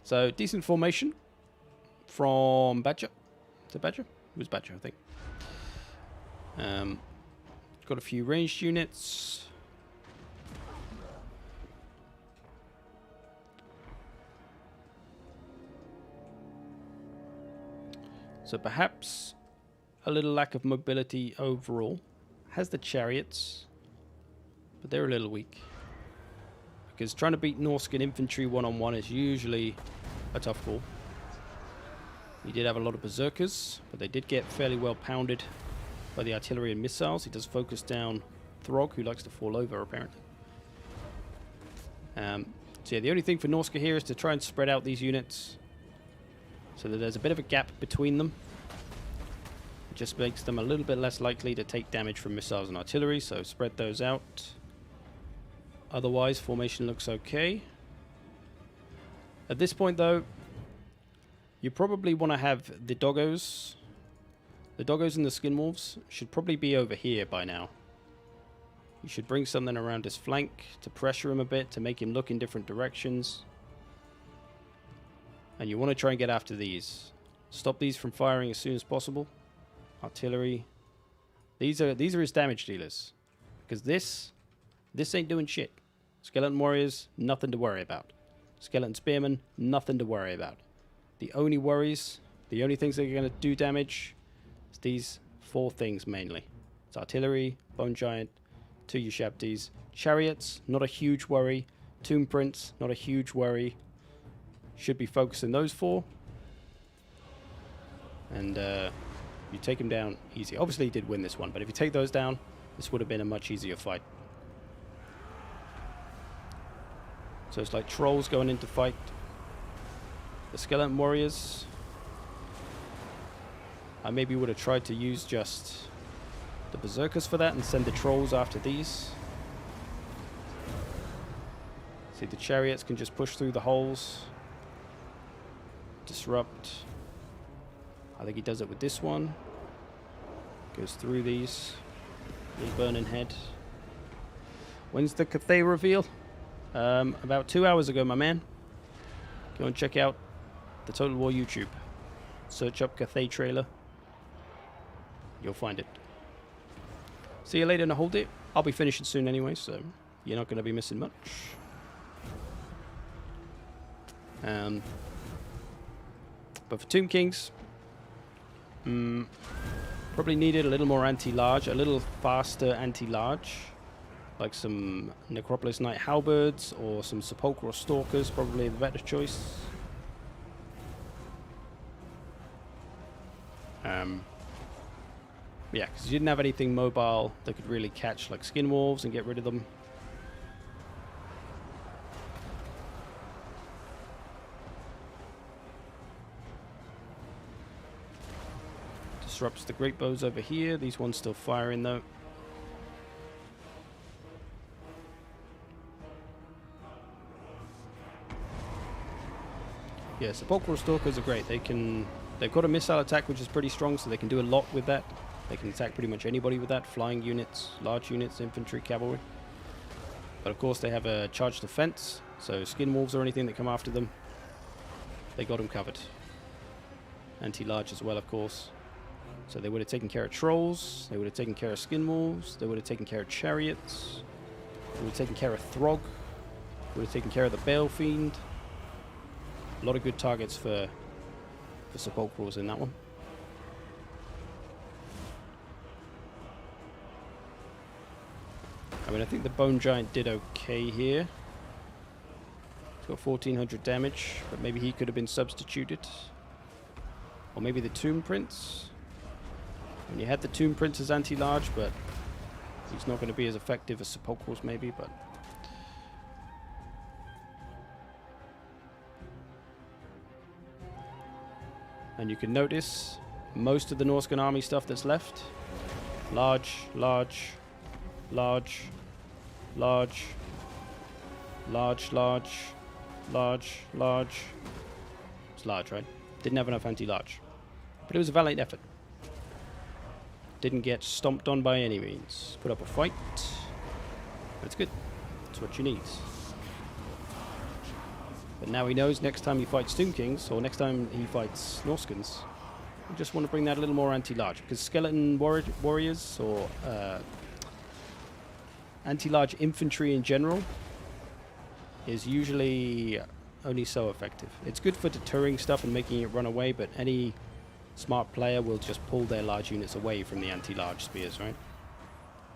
So, decent formation from Badger. Is it Badger? It was Badger, I think. Got a few ranged units. So perhaps a little lack of mobility overall. Has the chariots, but they're a little weak. Because trying to beat Norscan infantry one-on-one is usually a tough call. He did have a lot of berserkers, but they did get fairly well pounded by the artillery and missiles. He does focus down Throg, who likes to fall over, apparently. So yeah, the only thing for Norska here is to try and spread out these units so that there's a bit of a gap between them. It just makes them a little bit less likely to take damage from missiles and artillery, so spread those out. Otherwise, formation looks okay. At this point, though, you probably want to have the doggos. The doggos and the skinwolves should probably be over here by now. You should bring something around his flank to pressure him a bit, to make him look in different directions. And you want to try and get after these. Stop these from firing as soon as possible. Artillery. These are his damage dealers. Because this ain't doing shit. Skeleton warriors, nothing to worry about. Skeleton spearmen, nothing to worry about. The only worries, the only things that are going to do damage is these 4 things mainly. It's artillery, bone giant, 2 Ushabtis. Chariots, not a huge worry. Tomb prints, not a huge worry. Should be focusing those 4. And you take him down easy. Obviously he did win this one, but if you take those down, this would have been a much easier fight. So it's like trolls going in to fight the skeleton warriors. I maybe would have tried to use just the berserkers for that and send the trolls after these. See, the chariots can just push through the holes. Disrupt. I think he does it with this one. Goes through these. Little burning head. When's the Cathay reveal? About 2 hours ago, my man. Go and check out the Total War YouTube. Search up Cathay trailer. You'll find it. See you later in a whole day. I'll be finishing soon anyway, so you're not going to be missing much. But for Tomb Kings, probably needed a little more anti-large, a little faster anti-large. Like some Necropolis Knight Halberds or some Sepulchral Stalkers, probably the better choice. Yeah, because you didn't have anything mobile that could really catch like skin wolves and get rid of them. Disrupts the great bows over here. These ones still firing though. Yeah, Sepulchral Stalkers are great. They've got a missile attack which is pretty strong, so they can do a lot with that. They can attack pretty much anybody with that. Flying units, large units, infantry, cavalry. But of course they have a charged defense, so skin wolves or anything that come after them, they got them covered. Anti-large as well, of course. So they would have taken care of trolls, they would have taken care of skin wolves, they would have taken care of chariots, they would have taken care of Throg, would have taken care of the Bale Fiend. A lot of good targets for Sepulchrals in that one. I mean, I think the Bone Giant did okay here. He's got 1400 damage, but maybe he could have been substituted. Or maybe the Tomb Prince. And you had the Tomb Prince as anti-large, but he's not going to be as effective as Sepulchrals maybe, but... And you can notice most of the Norscan army stuff that's left. Large, large, large, large, large, large, large, large. It's large, right? Didn't have enough anti-large. But it was a valiant effort. Didn't get stomped on by any means. Put up a fight. That's good. That's what you need. But now he knows next time he fights Tomb Kings, or next time he fights Norskins, I just want to bring that a little more anti-large, because skeleton warriors or anti-large infantry in general is usually only so effective. It's good for deterring stuff and making it run away, but any smart player will just pull their large units away from the anti-large spears, right?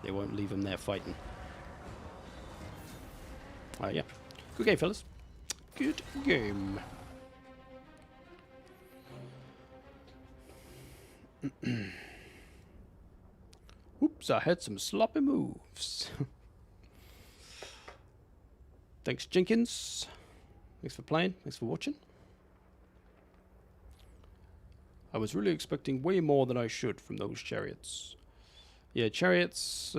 They won't leave them there fighting. Yeah. Good game, fellas. Good game. Oops, I had some sloppy moves. Thanks, Jenkins. Thanks for playing. Thanks for watching. I was really expecting way more than I should from those chariots. Yeah, chariots...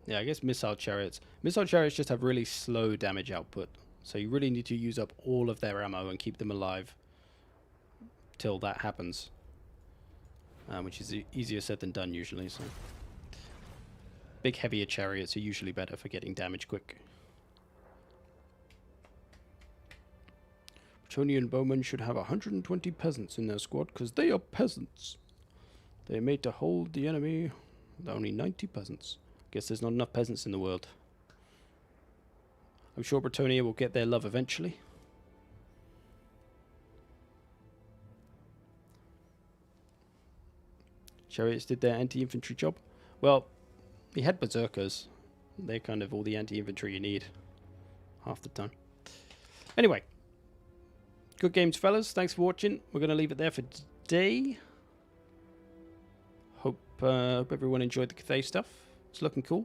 yeah, I guess missile chariots. Missile chariots just have really slow damage output. So you really need to use up all of their ammo and keep them alive till that happens. Which is easier said than done usually. So big, heavier chariots are usually better for getting damage quick. Bretonian bowmen should have 120 peasants in their squad because they are peasants. They are made to hold the enemy with only 90 peasants. Guess there's not enough peasants in the world. I'm sure Bretonia will get their love eventually. Chariots did their anti-infantry job. Well, he had berserkers. They're kind of all the anti-infantry you need half the time. Anyway, good games, fellas. Thanks for watching. We're going to leave it there for today. Hope everyone enjoyed the Cathay stuff. It's looking cool.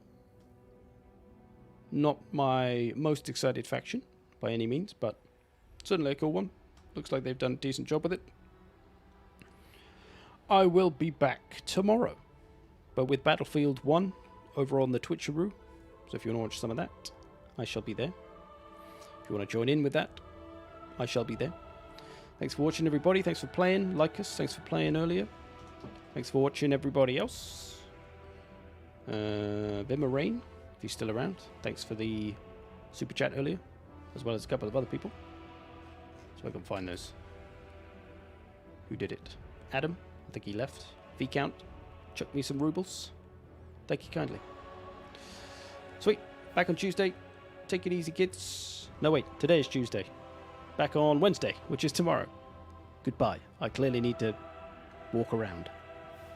Not my most excited faction by any means, but certainly a cool one. Looks like they've done a decent job with it. I will be back tomorrow, but with Battlefield 1 over on the Twitcheroo. So if you want to watch some of that, I shall be there. If you want to join in with that, I shall be there. Thanks for watching, everybody. Thanks for playing. Like us. Thanks for playing earlier. Thanks for watching, everybody else. Vimarain, if you're still around. Thanks for the super chat earlier, as well as a couple of other people. So I can find those. Who did it? Adam, I think he left. V-Count, chuck me some rubles. Thank you kindly. Sweet. Back on Tuesday. Take it easy, kids. No, wait. Today is Tuesday. Back on Wednesday, which is tomorrow. Goodbye. I clearly need to walk around.